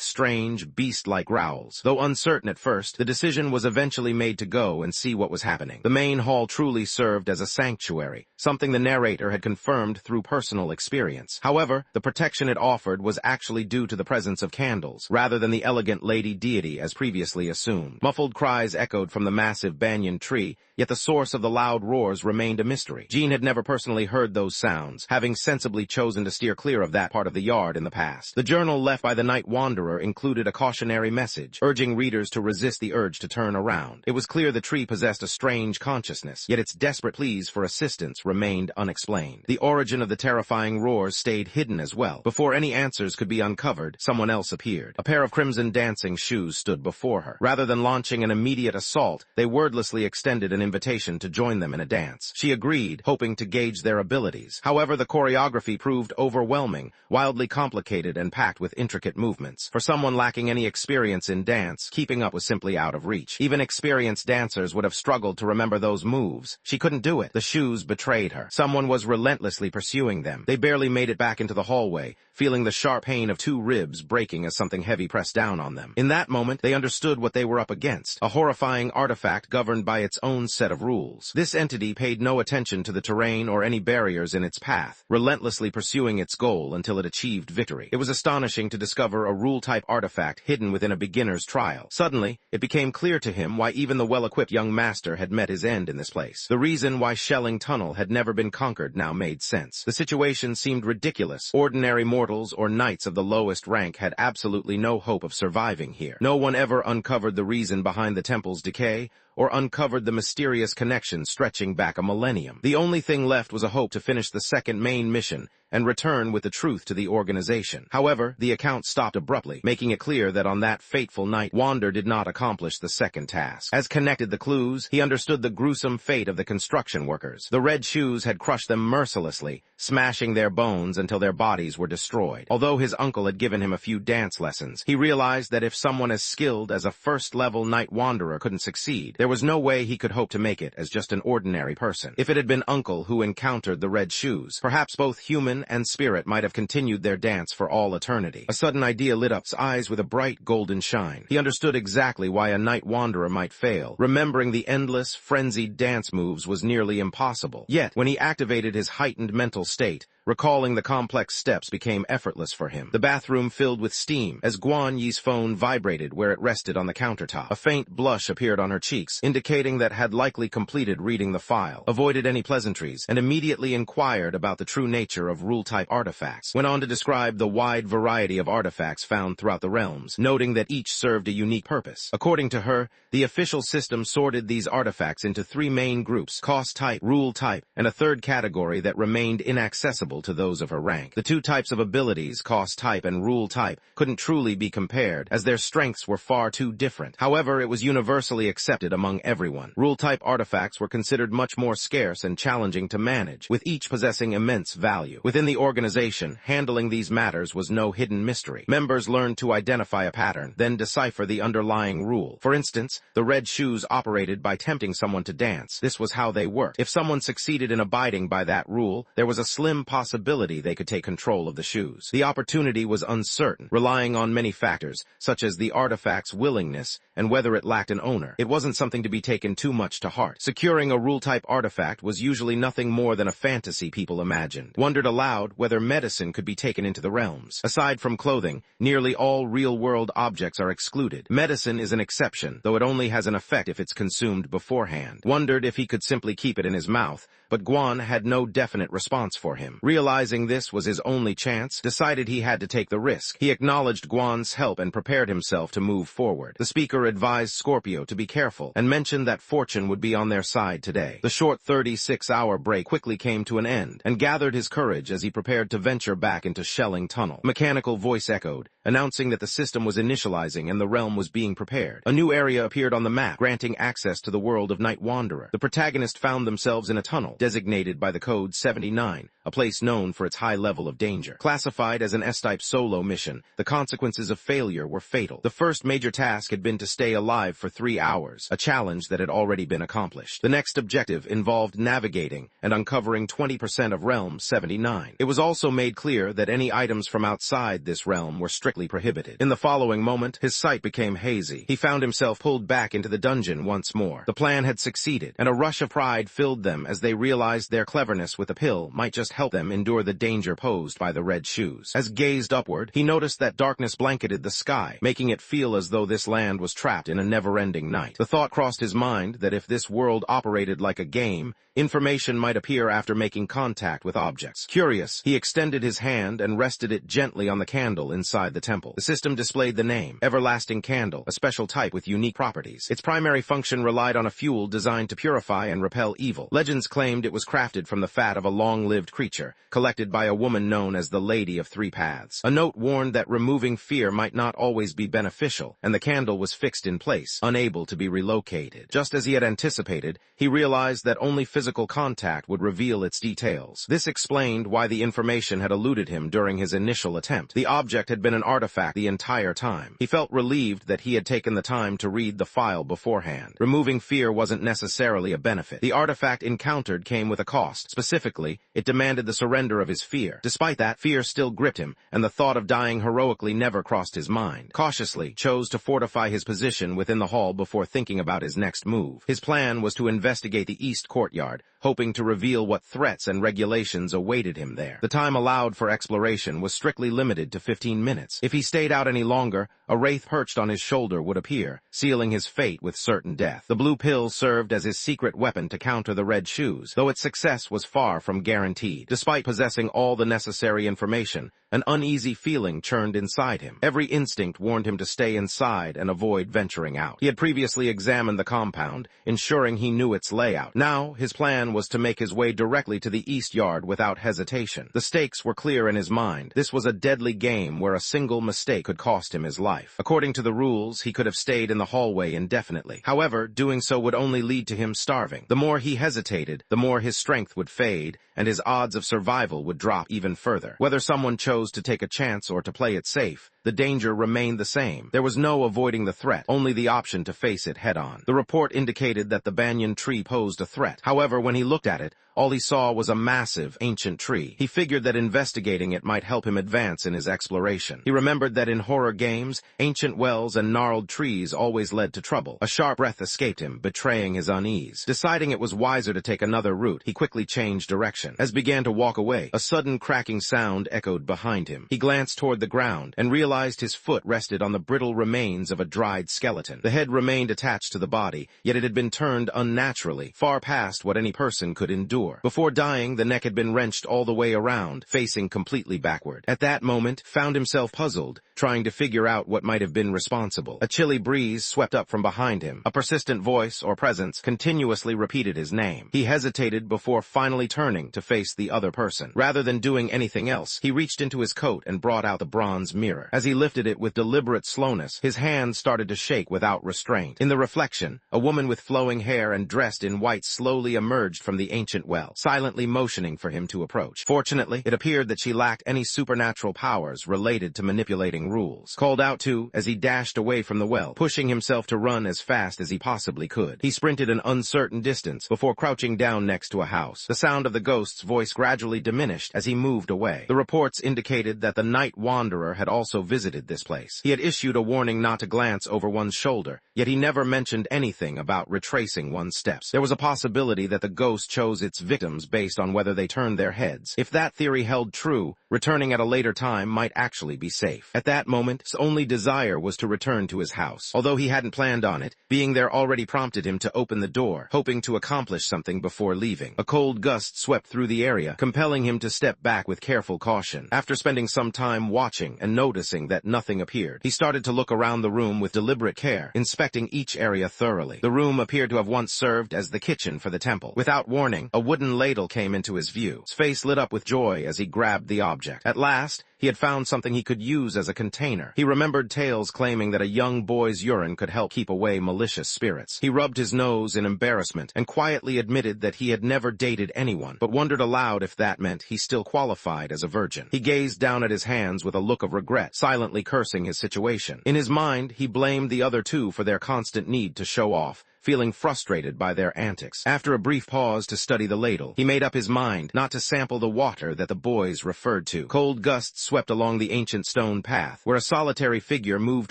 strange, beast-like growls. Though uncertain at first, the decision was eventually made to go and see what was happening. The main hall truly served as a sanctuary, something the narrator had confirmed through personal experience. However, the protection it offered was actually due to the presence of candles, rather than the elegant lady deity as previously assumed. Muffled cries echoed from the massive banyan tree, yet the source of the loud roars remained a mystery. Jean had never personally heard those sounds, having sensibly chosen to steer clear of that part of the yard in the past. The journal left by the Night Wanderer included a cautionary message, urging readers to resist the urge to turn around. It was clear the tree possessed a strange consciousness, yet its desperate pleas for assistance remained unexplained. The origin of the terrifying roars stayed hidden as well. Before any answers could be uncovered, someone else appeared. A pair of crimson dancing shoes stood before her. Rather than launching an immediate assault, they wordlessly extended an invitation to join them in a dance. She agreed, hoping to gauge their abilities. However, the choreography proved overwhelming, wildly complicated and packed with intricate movements. For someone lacking any experience in dance, keeping up was simply out of reach. Even experienced dancers would have struggled to remember those moves. She couldn't do it. The shoes betrayed her. Someone was relentlessly pursuing them. They barely made it back into the hallway, feeling the sharp pain of two ribs breaking as something heavy pressed down on them. In that moment, they understood what they were up against, a horrifying artifact governed by its own set of rules. This entity paid no attention to the terrain or any barriers in its path, relentlessly pursuing its goal until it achieved victory. It was astonishing to discover a rule-type artifact hidden within a beginner's trial. Suddenly, it became clear to him why even the well-equipped young master had met his end in this place. The reason why Shelling Tunnel had never been conquered now made sense. The situation seemed ridiculous. Ordinary mortals or knights of the lowest rank had absolutely no hope of surviving here. No one ever uncovered the reason behind the temple's decay, or uncovered the mysterious connection stretching back a millennium. The only thing left was a hope to finish the second main mission and return with the truth to the organization. However, the account stopped abruptly, making it clear that on that fateful night, Wander did not accomplish the second task. As connected the clues, he understood the gruesome fate of the construction workers. The red shoes had crushed them mercilessly, smashing their bones until their bodies were destroyed. Although his uncle had given him a few dance lessons, he realized that if someone as skilled as a first-level Night Wanderer couldn't succeed, there was no way he could hope to make it as just an ordinary person. If it had been Uncle who encountered the red shoes, perhaps both human and spirit might have continued their dance for all eternity. A sudden idea lit up his eyes with a bright golden shine. He understood exactly why a Night Wanderer might fail. Remembering the endless, frenzied dance moves was nearly impossible. Yet, when he activated his heightened mental state, recalling the complex steps became effortless for him. The bathroom filled with steam as Guan Yi's phone vibrated where it rested on the countertop. A faint blush appeared on her cheeks, indicating that had likely completed reading the file, avoided any pleasantries, and immediately inquired about the true nature of rule-type artifacts. Went on to describe the wide variety of artifacts found throughout the realms, noting that each served a unique purpose. According to her, the official system sorted these artifacts into three main groups: cost type, rule type, and a third category that remained inaccessible to those of her rank. The two types of abilities, cost type and rule type, couldn't truly be compared, as their strengths were far too different. However, it was universally accepted among everyone. Rule-type artifacts were considered much more scarce and challenging to manage, with each possessing immense value. Within the organization, handling these matters was no hidden mystery. Members learned to identify a pattern, then decipher the underlying rule. For instance, the red shoes operated by tempting someone to dance. This was how they worked. If someone succeeded in abiding by that rule, there was a slim possibility they could take control of the shoes. The opportunity was uncertain, relying on many factors, such as the artifact's willingness and whether it lacked an owner. It wasn't something to be taken too much to heart. Securing a rule-type artifact was usually nothing more than a fantasy people imagined. Wondered aloud whether medicine could be taken into the realms. Aside from clothing, nearly all real-world objects are excluded. Medicine is an exception, though it only has an effect if it's consumed beforehand. Wondered if he could simply keep it in his mouth, but Guan had no definite response for him. Realizing this was his only chance, decided he had to take the risk. He acknowledged Guan's help and prepared himself to move forward. The speaker advised Scorpio to be careful and mentioned that fortune would be on their side today. The short 36-hour break quickly came to an end and gathered his courage as he prepared to venture back into Shelling Tunnel. Mechanical voice echoed, announcing that the system was initializing and the realm was being prepared. A new area appeared on the map, granting access to the world of Night Wanderer. The protagonist found themselves in a tunnel, designated by the code 79, a place known for its high level of danger. Classified as an S-type solo mission, the consequences of failure were fatal. The first major task had been to stay alive for 3 hours, a challenge that had already been accomplished. The next objective involved navigating and uncovering 20% of Realm 79. It was also made clear that any items from outside this realm were strictly prohibited. In the following moment, his sight became hazy. He found himself pulled back into the dungeon once more. The plan had succeeded, and a rush of pride filled them as they realized their cleverness with a pill might just help them endure the danger posed by the red shoes. As gazed upward, he noticed that darkness blanketed the sky, making it feel as though this land was trapped in a never-ending night. The thought crossed his mind that if this world operated like a game, information might appear after making contact with objects. Curious, he extended his hand and rested it gently on the candle inside the temple. The system displayed the name, Everlasting Candle, a special type with unique properties. Its primary function relied on a fuel designed to purify and repel evil. Legends claimed it was crafted from the fat of a long-lived creature, collected by a woman known as the Lady of Three Paths. A note warned that removing fear might not always be beneficial, and the candle was fixed in place, unable to be relocated. Just as he had anticipated, he realized that only physical contact would reveal its details. This explained why the information had eluded him during his initial attempt. The object had been an artifact the entire time. He felt relieved that he had taken the time to read the file beforehand. Removing fear wasn't necessarily a benefit. The artifact encountered came with a cost. Specifically, it demanded the surrender of his fear. Despite that, fear still gripped him, and the thought of dying heroically never crossed his mind. Cautiously, chose to fortify his position within the hall before thinking about his next move. His plan was to investigate the east courtyard, hoping to reveal what threats and regulations awaited him there. The time allowed for exploration was strictly limited to 15 minutes. If he stayed out any longer, a wraith perched on his shoulder would appear, sealing his fate with certain death. The blue pill served as his secret weapon to counter the red shoes, though its success was far from guaranteed. Despite possessing all the necessary information, an uneasy feeling churned inside him. Every instinct warned him to stay inside and avoid venturing out. He had previously examined the compound, ensuring he knew its layout. Now, his plan was to make his way directly to the east yard without hesitation. The stakes were clear in his mind. This was a deadly game where a single mistake could cost him his life. According to the rules, he could have stayed in the hallway indefinitely. However, doing so would only lead to him starving. The more he hesitated, the more his strength would fade, and his odds of survival would drop even further. Whether someone chose to take a chance or to play it safe, the danger remained the same. There was no avoiding the threat, only the option to face it head-on. The report indicated that the banyan tree posed a threat. However, when he looked at it, all he saw was a massive, ancient tree. He figured that investigating it might help him advance in his exploration. He remembered that in horror games, ancient wells and gnarled trees always led to trouble. A sharp breath escaped him, betraying his unease. Deciding it was wiser to take another route, he quickly changed direction. As began to walk away, a sudden cracking sound echoed behind him. He glanced toward the ground and realized his foot rested on the brittle remains of a dried skeleton. The head remained attached to the body, yet it had been turned unnaturally, far past what any person could endure. Before dying, the neck had been wrenched all the way around, facing completely backward. At that moment, found himself puzzled, trying to figure out what might have been responsible. A chilly breeze swept up from behind him. A persistent voice or presence continuously repeated his name. He hesitated before finally turning to face the other person. Rather than doing anything else, he reached into his coat and brought out the bronze mirror. As he lifted it with deliberate slowness, his hand started to shake without restraint. In the reflection, a woman with flowing hair and dressed in white slowly emerged from the ancient well, silently motioning for him to approach. Fortunately, it appeared that she lacked any supernatural powers related to manipulating rules. Called out to, as he dashed away from the well, pushing himself to run as fast as he possibly could. He sprinted an uncertain distance before crouching down next to a house. The sound of the ghost's voice gradually diminished as he moved away. The reports indicated that the Night Wanderer had also visited this place. He had issued a warning not to glance over one's shoulder, yet he never mentioned anything about retracing one's steps. There was a possibility that the ghost chose its victims based on whether they turned their heads. If that theory held true, returning at a later time might actually be safe. At that moment, his only desire was to return to his house. Although he hadn't planned on it, being there already prompted him to open the door, hoping to accomplish something before leaving. A cold gust swept through the area, compelling him to step back with careful caution. After spending some time watching and noticing that nothing appeared, he started to look around the room with deliberate care, inspecting each area thoroughly. The room appeared to have once served as the kitchen for the temple. Without warning, a wooden ladle came into his view. His face lit up with joy as he grabbed the object. At last, He had found something he could use as a container. He remembered tales claiming that a young boy's urine could help keep away malicious spirits. He rubbed his nose in embarrassment and quietly admitted that he had never dated anyone, but wondered aloud if that meant he still qualified as a virgin. He gazed down at his hands with a look of regret, silently cursing his situation. In his mind, he blamed the other two for their constant need to show off, feeling frustrated by their antics. After a brief pause to study the ladle, he made up his mind not to sample the water that the boys referred to. Cold gusts swept along the ancient stone path, where a solitary figure moved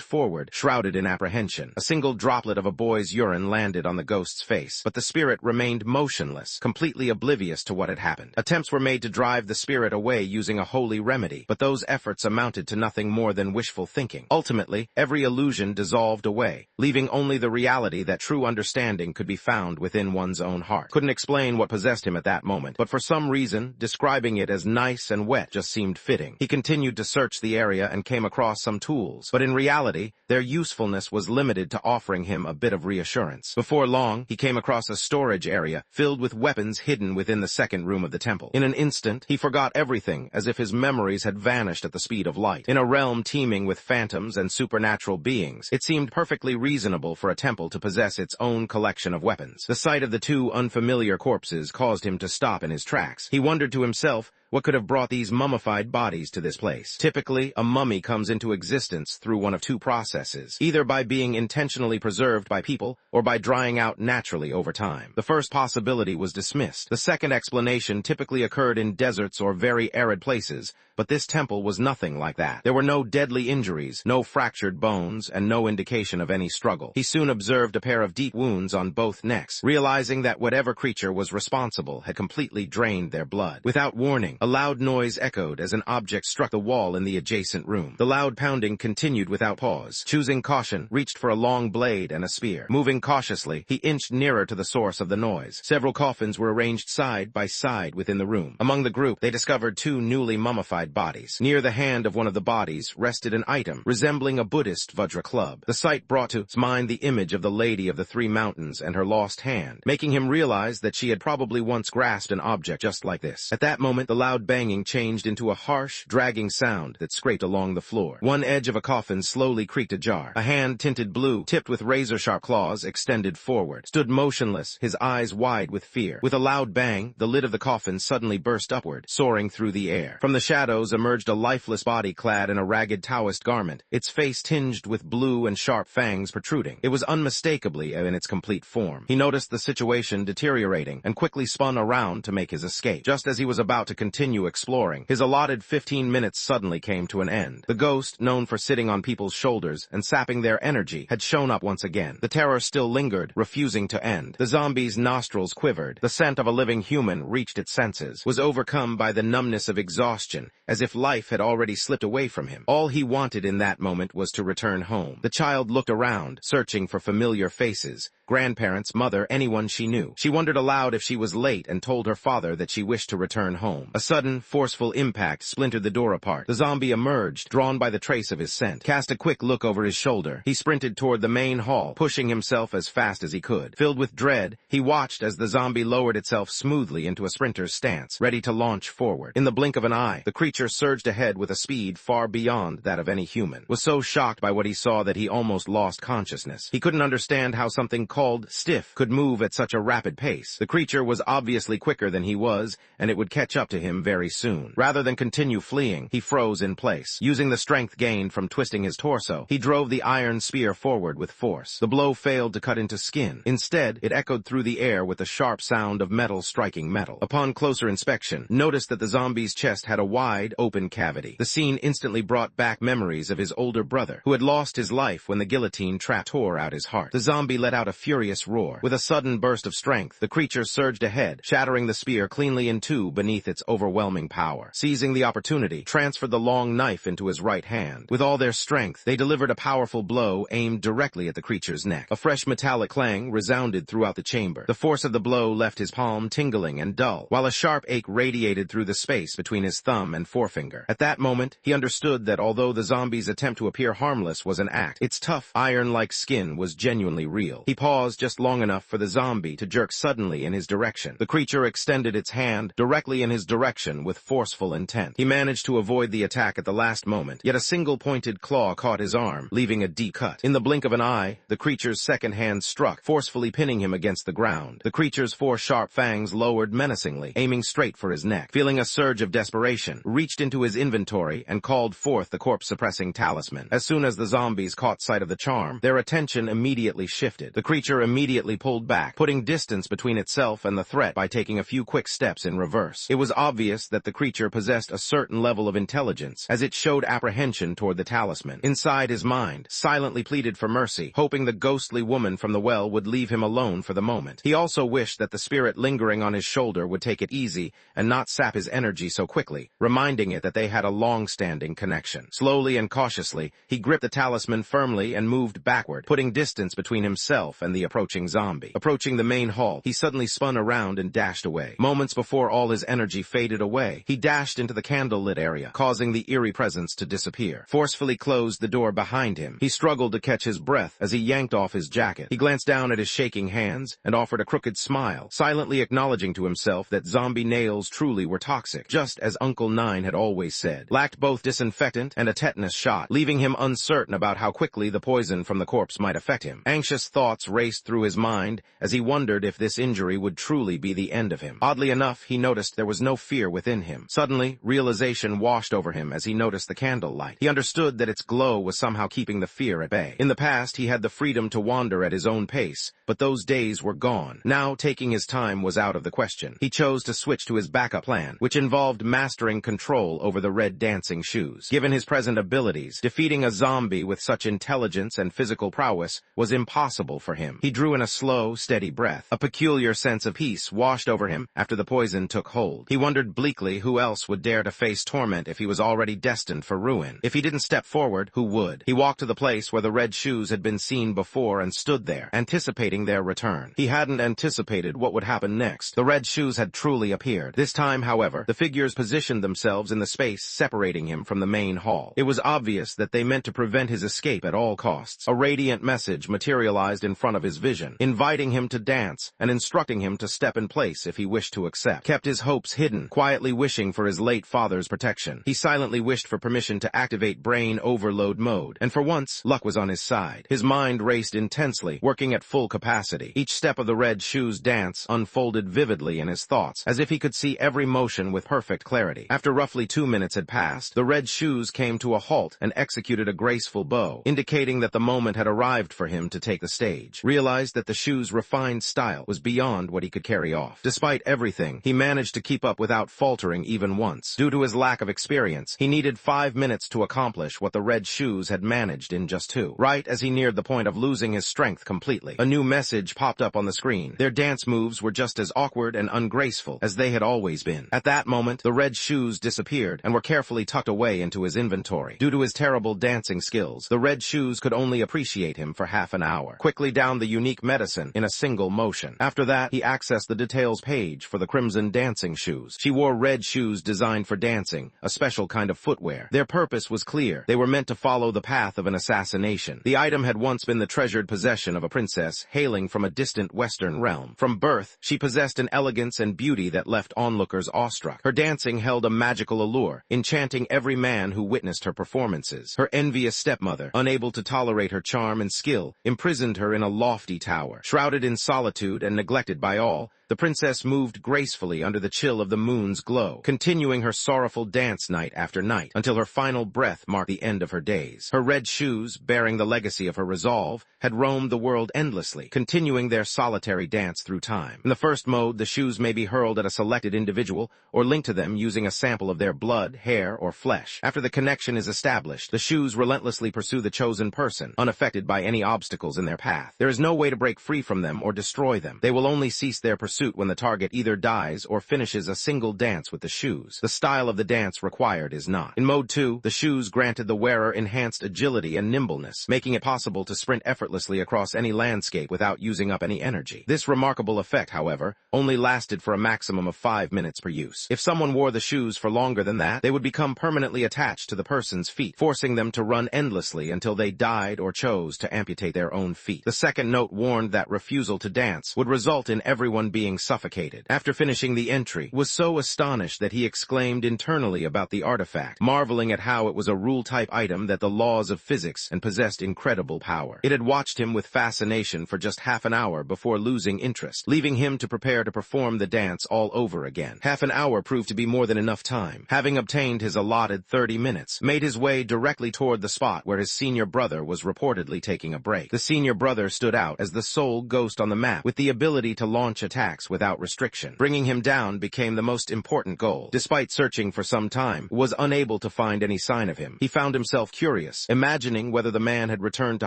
forward, shrouded in apprehension. A single droplet of a boy's urine landed on the ghost's face, but the spirit remained motionless, completely oblivious to what had happened. Attempts were made to drive the spirit away using a holy remedy, but those efforts amounted to nothing more than wishful thinking. Ultimately, every illusion dissolved away, leaving only the reality that true understanding could be found within one's own heart. Couldn't explain what possessed him at that moment, but for some reason, describing it as nice and wet just seemed fitting. He continued to search the area and came across some tools, but in reality, their usefulness was limited to offering him a bit of reassurance. Before long, he came across a storage area filled with weapons hidden within the second room of the temple. In an instant, he forgot everything, as if his memories had vanished at the speed of light. In a realm teeming with phantoms and supernatural beings, it seemed perfectly reasonable for a temple to possess its own collection of weapons. The sight of the two unfamiliar corpses caused him to stop in his tracks. He wondered to himself what could have brought these mummified bodies to this place. Typically, a mummy comes into existence through one of two processes, either by being intentionally preserved by people or by drying out naturally over time. The first possibility was dismissed. The second explanation typically occurred in deserts or very arid places, but this temple was nothing like that. There were no deadly injuries, no fractured bones, and no indication of any struggle. He soon observed a pair of deep wounds on both necks, realizing that whatever creature was responsible had completely drained their blood. Without warning, a loud noise echoed as an object struck the wall in the adjacent room. The loud pounding continued without pause. Choosing caution, reached for a long blade and a spear. Moving cautiously, he inched nearer to the source of the noise. Several coffins were arranged side by side within the room. Among the group, they discovered two newly mummified bodies. Near the hand of one of the bodies rested an item resembling a Buddhist Vajra club. The sight brought to his mind the image of the Lady of the Three Mountains and her lost hand, making him realize that she had probably once grasped an object just like this. At that moment, the loud banging changed into a harsh, dragging sound that scraped along the floor. One edge of a coffin slowly creaked ajar. A hand tinted blue, tipped with razor-sharp claws, extended forward, stood motionless, his eyes wide with fear. With a loud bang, the lid of the coffin suddenly burst upward, soaring through the air. From the shadows emerged a lifeless body clad in a ragged Taoist garment, its face tinged with blue and sharp fangs protruding. It was unmistakably in its complete form. He noticed the situation deteriorating and quickly spun around to make his escape. Just as he was about to continue exploring, his allotted 15 minutes suddenly came to an end. The ghost, known for sitting on people's shoulders and sapping their energy, had shown up once again. The terror still lingered, refusing to end. The zombie's nostrils quivered. The scent of a living human reached its senses, was overcome by the numbness of exhaustion, as if life had already slipped away from him. All he wanted in that moment was to return home. The child looked around, searching for familiar faces, grandparents, mother, anyone she knew. She wondered aloud if she was late and told her father that she wished to return home. A sudden, forceful impact splintered the door apart. The zombie emerged, drawn by the trace of his scent. Cast a quick look over his shoulder. He sprinted toward the main hall, pushing himself as fast as he could. Filled with dread, he watched as the zombie lowered itself smoothly into a sprinter's stance, ready to launch forward. In the blink of an eye, the creature surged ahead with a speed far beyond that of any human. Was so shocked by what he saw that he almost lost consciousness. He couldn't understand how something called stiff could move at such a rapid pace. The creature was obviously quicker than he was, and it would catch up to him very soon. Rather than continue fleeing, he froze in place. Using the strength gained from twisting his torso, he drove the iron spear forward with force. The blow failed to cut into skin. Instead, it echoed through the air with the sharp sound of metal striking metal. Upon closer inspection, noticed that the zombie's chest had a wide, open cavity. The scene instantly brought back memories of his older brother, who had lost his life when the guillotine trap tore out his heart. The zombie let out a furious roar. With a sudden burst of strength, the creature surged ahead, shattering the spear cleanly in two beneath its overwhelming power. Seizing the opportunity, transferred the long knife into his right hand. With all their strength, they delivered a powerful blow aimed directly at the creature's neck. A fresh metallic clang resounded throughout the chamber. The force of the blow left his palm tingling and dull, while a sharp ache radiated through the space between his thumb and forefinger. At that moment, he understood that although the zombie's attempt to appear harmless was an act, its tough, iron-like skin was genuinely real. He paused paused just long enough for the zombie to jerk suddenly in his direction. The creature extended its hand directly in his direction with forceful intent. He managed to avoid the attack at the last moment, yet a single pointed claw caught his arm, leaving a deep cut. In the blink of an eye, the creature's second hand struck, forcefully pinning him against the ground. The creature's 4 sharp fangs lowered menacingly, aiming straight for his neck. Feeling a surge of desperation, reached into his inventory and called forth the corpse-suppressing talisman. As soon as the zombies caught sight of the charm, their attention immediately shifted. The creature immediately pulled back, putting distance between itself and the threat by taking a few quick steps in reverse. It was obvious that the creature possessed a certain level of intelligence, as it showed apprehension toward the talisman. Inside his mind, silently pleaded for mercy, hoping the ghostly woman from the well would leave him alone for the moment. He also wished that the spirit lingering on his shoulder would take it easy and not sap his energy so quickly, reminding it that they had a long-standing connection. Slowly and cautiously, he gripped the talisman firmly and moved backward, putting distance between himself and the approaching zombie. Approaching the main hall, he suddenly spun around and dashed away. Moments before all his energy faded away, he dashed into the candlelit area, causing the eerie presence to disappear. Forcefully closed the door behind him. He struggled to catch his breath as he yanked off his jacket. He glanced down at his shaking hands and offered a crooked smile, silently acknowledging to himself that zombie nails truly were toxic, just as Uncle Nine had always said. Lacked both disinfectant and a tetanus shot, leaving him uncertain about how quickly the poison from the corpse might affect him. Anxious thoughts raced through his mind as he wondered if this injury would truly be the end of him. Oddly enough, he noticed there was no fear within him. Suddenly, realization washed over him as he noticed the candlelight. He understood that its glow was somehow keeping the fear at bay. In the past, he had the freedom to wander at his own pace, but those days were gone. Now, taking his time was out of the question. He chose to switch to his backup plan, which involved mastering control over the red dancing shoes. Given his present abilities, defeating a zombie with such intelligence and physical prowess was impossible for him. He drew in a slow, steady breath. A peculiar sense of peace washed over him after the poison took hold. He wondered bleakly who else would dare to face torment if he was already destined for ruin. If he didn't step forward, who would? He walked to the place where the red shoes had been seen before and stood there, anticipating their return. He hadn't anticipated what would happen next. The red shoes had truly appeared. This time, however, the figures positioned themselves in the space separating him from the main hall. It was obvious that they meant to prevent his escape at all costs. A radiant message materialized in front of his vision, inviting him to dance and instructing him to step in place if he wished to accept. Kept his hopes hidden, quietly wishing for his late father's protection. He silently wished for permission to activate brain overload mode, and for once, luck was on his side. His mind raced intensely, working at full capacity. Each step of the red shoes dance unfolded vividly in his thoughts, as if he could see every motion with perfect clarity. After roughly 2 minutes had passed, the red shoes came to a halt and executed a graceful bow, indicating that the moment had arrived for him to take the stage. Realized that the shoes' refined style was beyond what he could carry off. Despite everything, he managed to keep up without faltering even once. Due to his lack of experience, he needed 5 minutes to accomplish what the red shoes had managed in just 2. Right as he neared the point of losing his strength completely, a new message popped up on the screen. Their dance moves were just as awkward and ungraceful as they had always been. At that moment, the red shoes disappeared and were carefully tucked away into his inventory. Due to his terrible dancing skills, the red shoes could only appreciate him for half an hour. Quickly down the unique medicine in a single motion. After that, he accessed the details page for the crimson dancing shoes. She wore red shoes designed for dancing, a special kind of footwear. Their purpose was clear. They were meant to follow the path of an assassination. The item had once been the treasured possession of a princess hailing from a distant western realm. From birth, she possessed an elegance and beauty that left onlookers awestruck. Her dancing held a magical allure, enchanting every man who witnessed her performances. Her envious stepmother, unable to tolerate her charm and skill, imprisoned her in a lofty tower. Shrouded in solitude and neglected by all, the princess moved gracefully under the chill of the moon's glow, continuing her sorrowful dance night after night, until her final breath marked the end of her days. Her red shoes, bearing the legacy of her resolve, had roamed the world endlessly, continuing their solitary dance through time. In the first mode, the shoes may be hurled at a selected individual or linked to them using a sample of their blood, hair, or flesh. After the connection is established, the shoes relentlessly pursue the chosen person, unaffected by any obstacles in their path. There is no way to break free from them or destroy them. They will only cease their pursuit pursuit when the target either dies or finishes a single dance with the shoes. The style of the dance required is not. In Mode 2, the shoes granted the wearer enhanced agility and nimbleness, making it possible to sprint effortlessly across any landscape without using up any energy. This remarkable effect, however, only lasted for a maximum of 5 minutes per use. If someone wore the shoes for longer than that, they would become permanently attached to the person's feet, forcing them to run endlessly until they died or chose to amputate their own feet. The second note warned that refusal to dance would result in everyone being suffocated. After finishing the entry, was so astonished that he exclaimed internally about the artifact, marveling at how it was a rule-type item that the laws of physics and possessed incredible power. It had watched him with fascination for just half an hour before losing interest, leaving him to prepare to perform the dance all over again. Half an hour proved to be more than enough time. Having obtained his allotted 30 minutes, made his way directly toward the spot where his senior brother was reportedly taking a break. The senior brother stood out as the sole ghost on the map, with the ability to launch attacks without restriction. Bringing him down became the most important goal. Despite searching for some time, was unable to find any sign of him. He found himself curious, imagining whether the man had returned to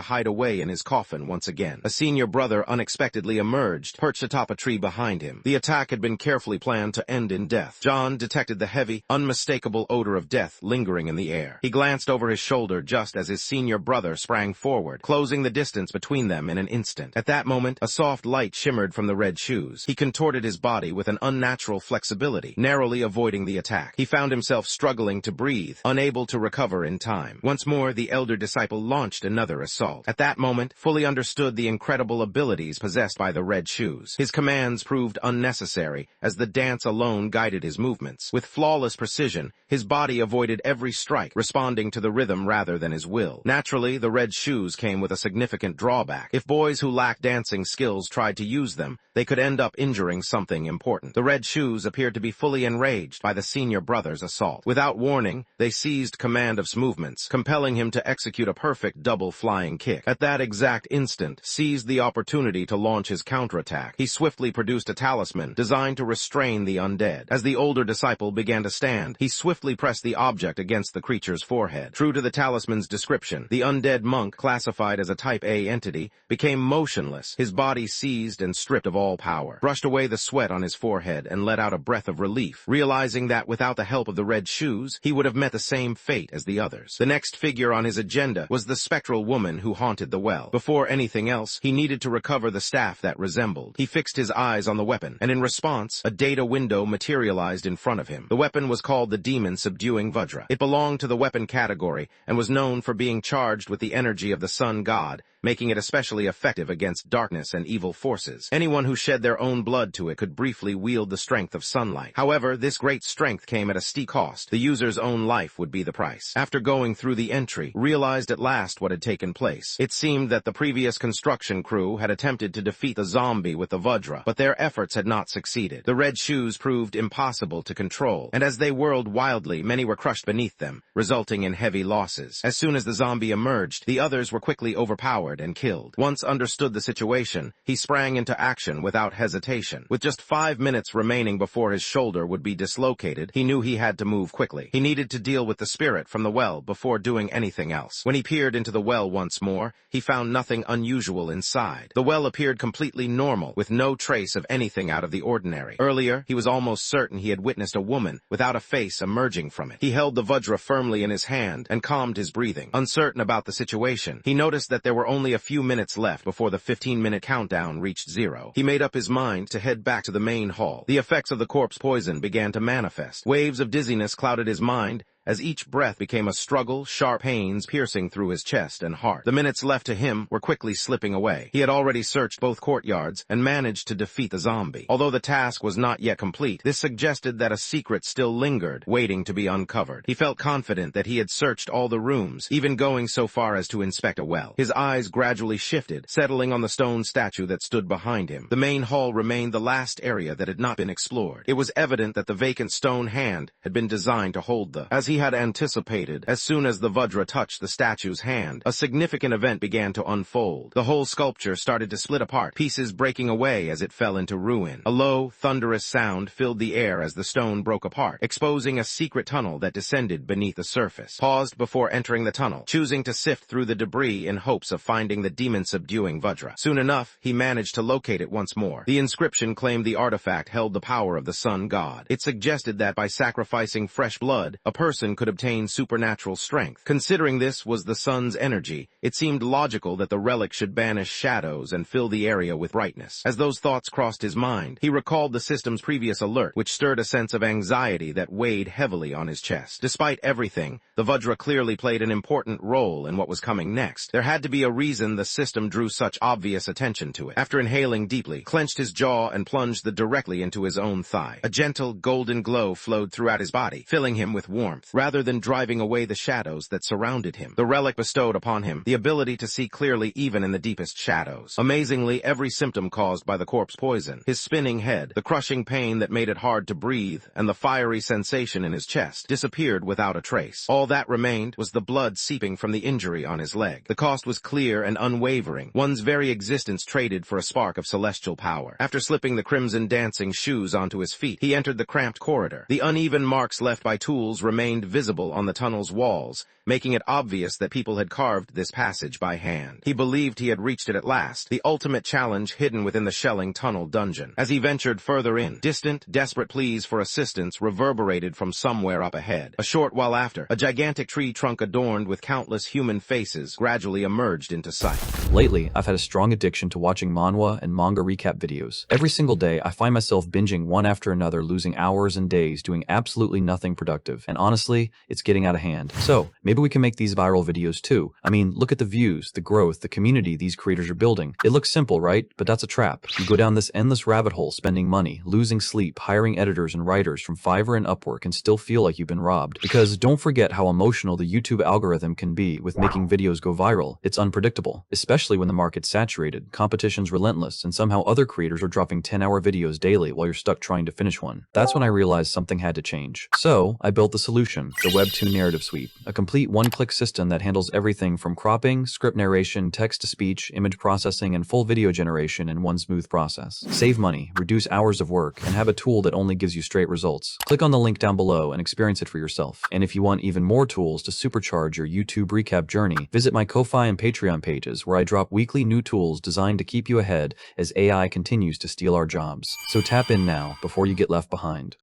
hide away in his coffin once again. A senior brother unexpectedly emerged, perched atop a tree behind him. The attack had been carefully planned to end in death. John detected the heavy, unmistakable odor of death lingering in the air. He glanced over his shoulder just as his senior brother sprang forward, closing the distance between them in an instant. At that moment, a soft light shimmered from the red shoes. He contorted his body with an unnatural flexibility, narrowly avoiding the attack. He found himself struggling to breathe, unable to recover in time. Once more, the elder disciple launched another assault. At that moment, fully understood the incredible abilities possessed by the red shoes. His commands proved unnecessary, as the dance alone guided his movements. With flawless precision, his body avoided every strike, responding to the rhythm rather than his will. Naturally, the red shoes came with a significant drawback. If boys who lacked dancing skills tried to use them, they could end up injuring something important. The red shoes appeared to be fully enraged by the senior brother's assault. Without warning, they seized command of his movements, compelling him to execute a perfect double flying kick. At that exact instant, seized the opportunity to launch his counterattack. He swiftly produced a talisman designed to restrain the undead. As the older disciple began to stand, he swiftly pressed the object against the creature's forehead. True to the talisman's description, the undead monk, classified as a Type A entity, became motionless, his body seized and stripped of all power, brushed away the sweat on his forehead, and let out a breath of relief, realizing that without the help of the red shoes, he would have met the same fate as the others. The next figure on his agenda was the spectral woman who haunted the well. Before anything else, he needed to recover the staff that resembled. He fixed his eyes on the weapon, and in response, a data window materialized in front of him. The weapon was called the Demon Subduing Vajra. It belonged to the weapon category, and was known for being charged with the energy of the sun god, making it especially effective against darkness and evil forces. Anyone who shed their own blood to it could briefly wield the strength of sunlight. However, this great strength came at a steep cost. The user's own life would be the price. After going through the entry, realized at last what had taken place. It seemed that the previous construction crew had attempted to defeat the zombie with the Vajra, but their efforts had not succeeded. The red shoes proved impossible to control, and as they whirled wildly, many were crushed beneath them, resulting in heavy losses. As soon as the zombie emerged, the others were quickly overpowered and killed. Once understood the situation, he sprang into action without hesitation. With just 5 minutes remaining before his shoulder would be dislocated, he knew he had to move quickly. He needed to deal with the spirit from the well before doing anything else. When he peered into the well once more, he found nothing unusual inside. The well appeared completely normal, with no trace of anything out of the ordinary. Earlier, he was almost certain he had witnessed a woman without a face emerging from it. He held the Vajra firmly in his hand and calmed his breathing. Uncertain about the situation, he noticed that there were only a few minutes left before the 15-minute countdown reached 0. He made up his mind to head back to the main hall. The effects of the corpse poison began to manifest. Waves of dizziness clouded his mind, as each breath became a struggle, sharp pains piercing through his chest and heart. The minutes left to him were quickly slipping away. He had already searched both courtyards and managed to defeat the zombie. Although the task was not yet complete, this suggested that a secret still lingered, waiting to be uncovered. He felt confident that he had searched all the rooms, even going so far as to inspect a well. His eyes gradually shifted, settling on the stone statue that stood behind him. The main hall remained the last area that had not been explored. It was evident that the vacant stone hand had been designed to hold the. As he he had anticipated, as soon as the Vajra touched the statue's hand, a significant event began to unfold. The whole sculpture started to split apart, pieces breaking away as it fell into ruin. A low, thunderous sound filled the air as the stone broke apart, exposing a secret tunnel that descended beneath the surface. Paused before entering the tunnel, choosing to sift through the debris in hopes of finding the demon-subduing Vajra. Soon enough, he managed to locate it once more. The inscription claimed the artifact held the power of the sun god. It suggested that by sacrificing fresh blood, a person could obtain supernatural strength. Considering this was the sun's energy, it seemed logical that the relic should banish shadows and fill the area with brightness. As those thoughts crossed his mind, he recalled the system's previous alert, which stirred a sense of anxiety that weighed heavily on his chest. Despite everything, the Vajra clearly played an important role in what was coming next. There had to be a reason the system drew such obvious attention to it. After inhaling deeply, clenched his jaw and plunged directly into his own thigh. A gentle, golden glow flowed throughout his body, filling him with warmth, rather than driving away the shadows that surrounded him. The relic bestowed upon him the ability to see clearly even in the deepest shadows. Amazingly, every symptom caused by the corpse poison, his spinning head, the crushing pain that made it hard to breathe, and the fiery sensation in his chest, disappeared without a trace. All that remained was the blood seeping from the injury on his leg. The cost was clear and unwavering, one's very existence traded for a spark of celestial power. After slipping the crimson dancing shoes onto his feet, he entered the cramped corridor. The uneven marks left by tools remained visible on the tunnel's walls, making it obvious that people had carved this passage by hand. He believed he had reached it at last, the ultimate challenge hidden within the shelling tunnel dungeon. As he ventured further in, distant, desperate pleas for assistance reverberated from somewhere up ahead. A short while after, a gigantic tree trunk adorned with countless human faces gradually emerged into sight. Lately, I've had a strong addiction to watching manhwa and manga recap videos. Every single day, I find myself binging one after another, losing hours and days doing absolutely nothing productive. And honestly, it's getting out of hand. So, maybe we can make these viral videos too. I mean, look at the views, the growth, the community these creators are building. It looks simple, right? But that's a trap. You go down this endless rabbit hole spending money, losing sleep, hiring editors and writers from Fiverr and Upwork and still feel like you've been robbed. Because don't forget how emotional the YouTube algorithm can be with making videos go viral. It's unpredictable, especially when the market's saturated, competition's relentless, and somehow other creators are dropping 10-hour videos daily while you're stuck trying to finish one. That's when I realized something had to change. So, I built the solution, the Web2 Narrative Suite, a complete one-click system that handles everything from cropping, script narration, text-to-speech, image processing, and full video generation in one smooth process. Save money, reduce hours of work, and have a tool that only gives you straight results. Click on the link down below and experience it for yourself. And if you want even more tools to supercharge your YouTube recap journey, visit my Ko-Fi and Patreon pages where I drop weekly new tools designed to keep you ahead as AI continues to steal our jobs. So tap in now before you get left behind.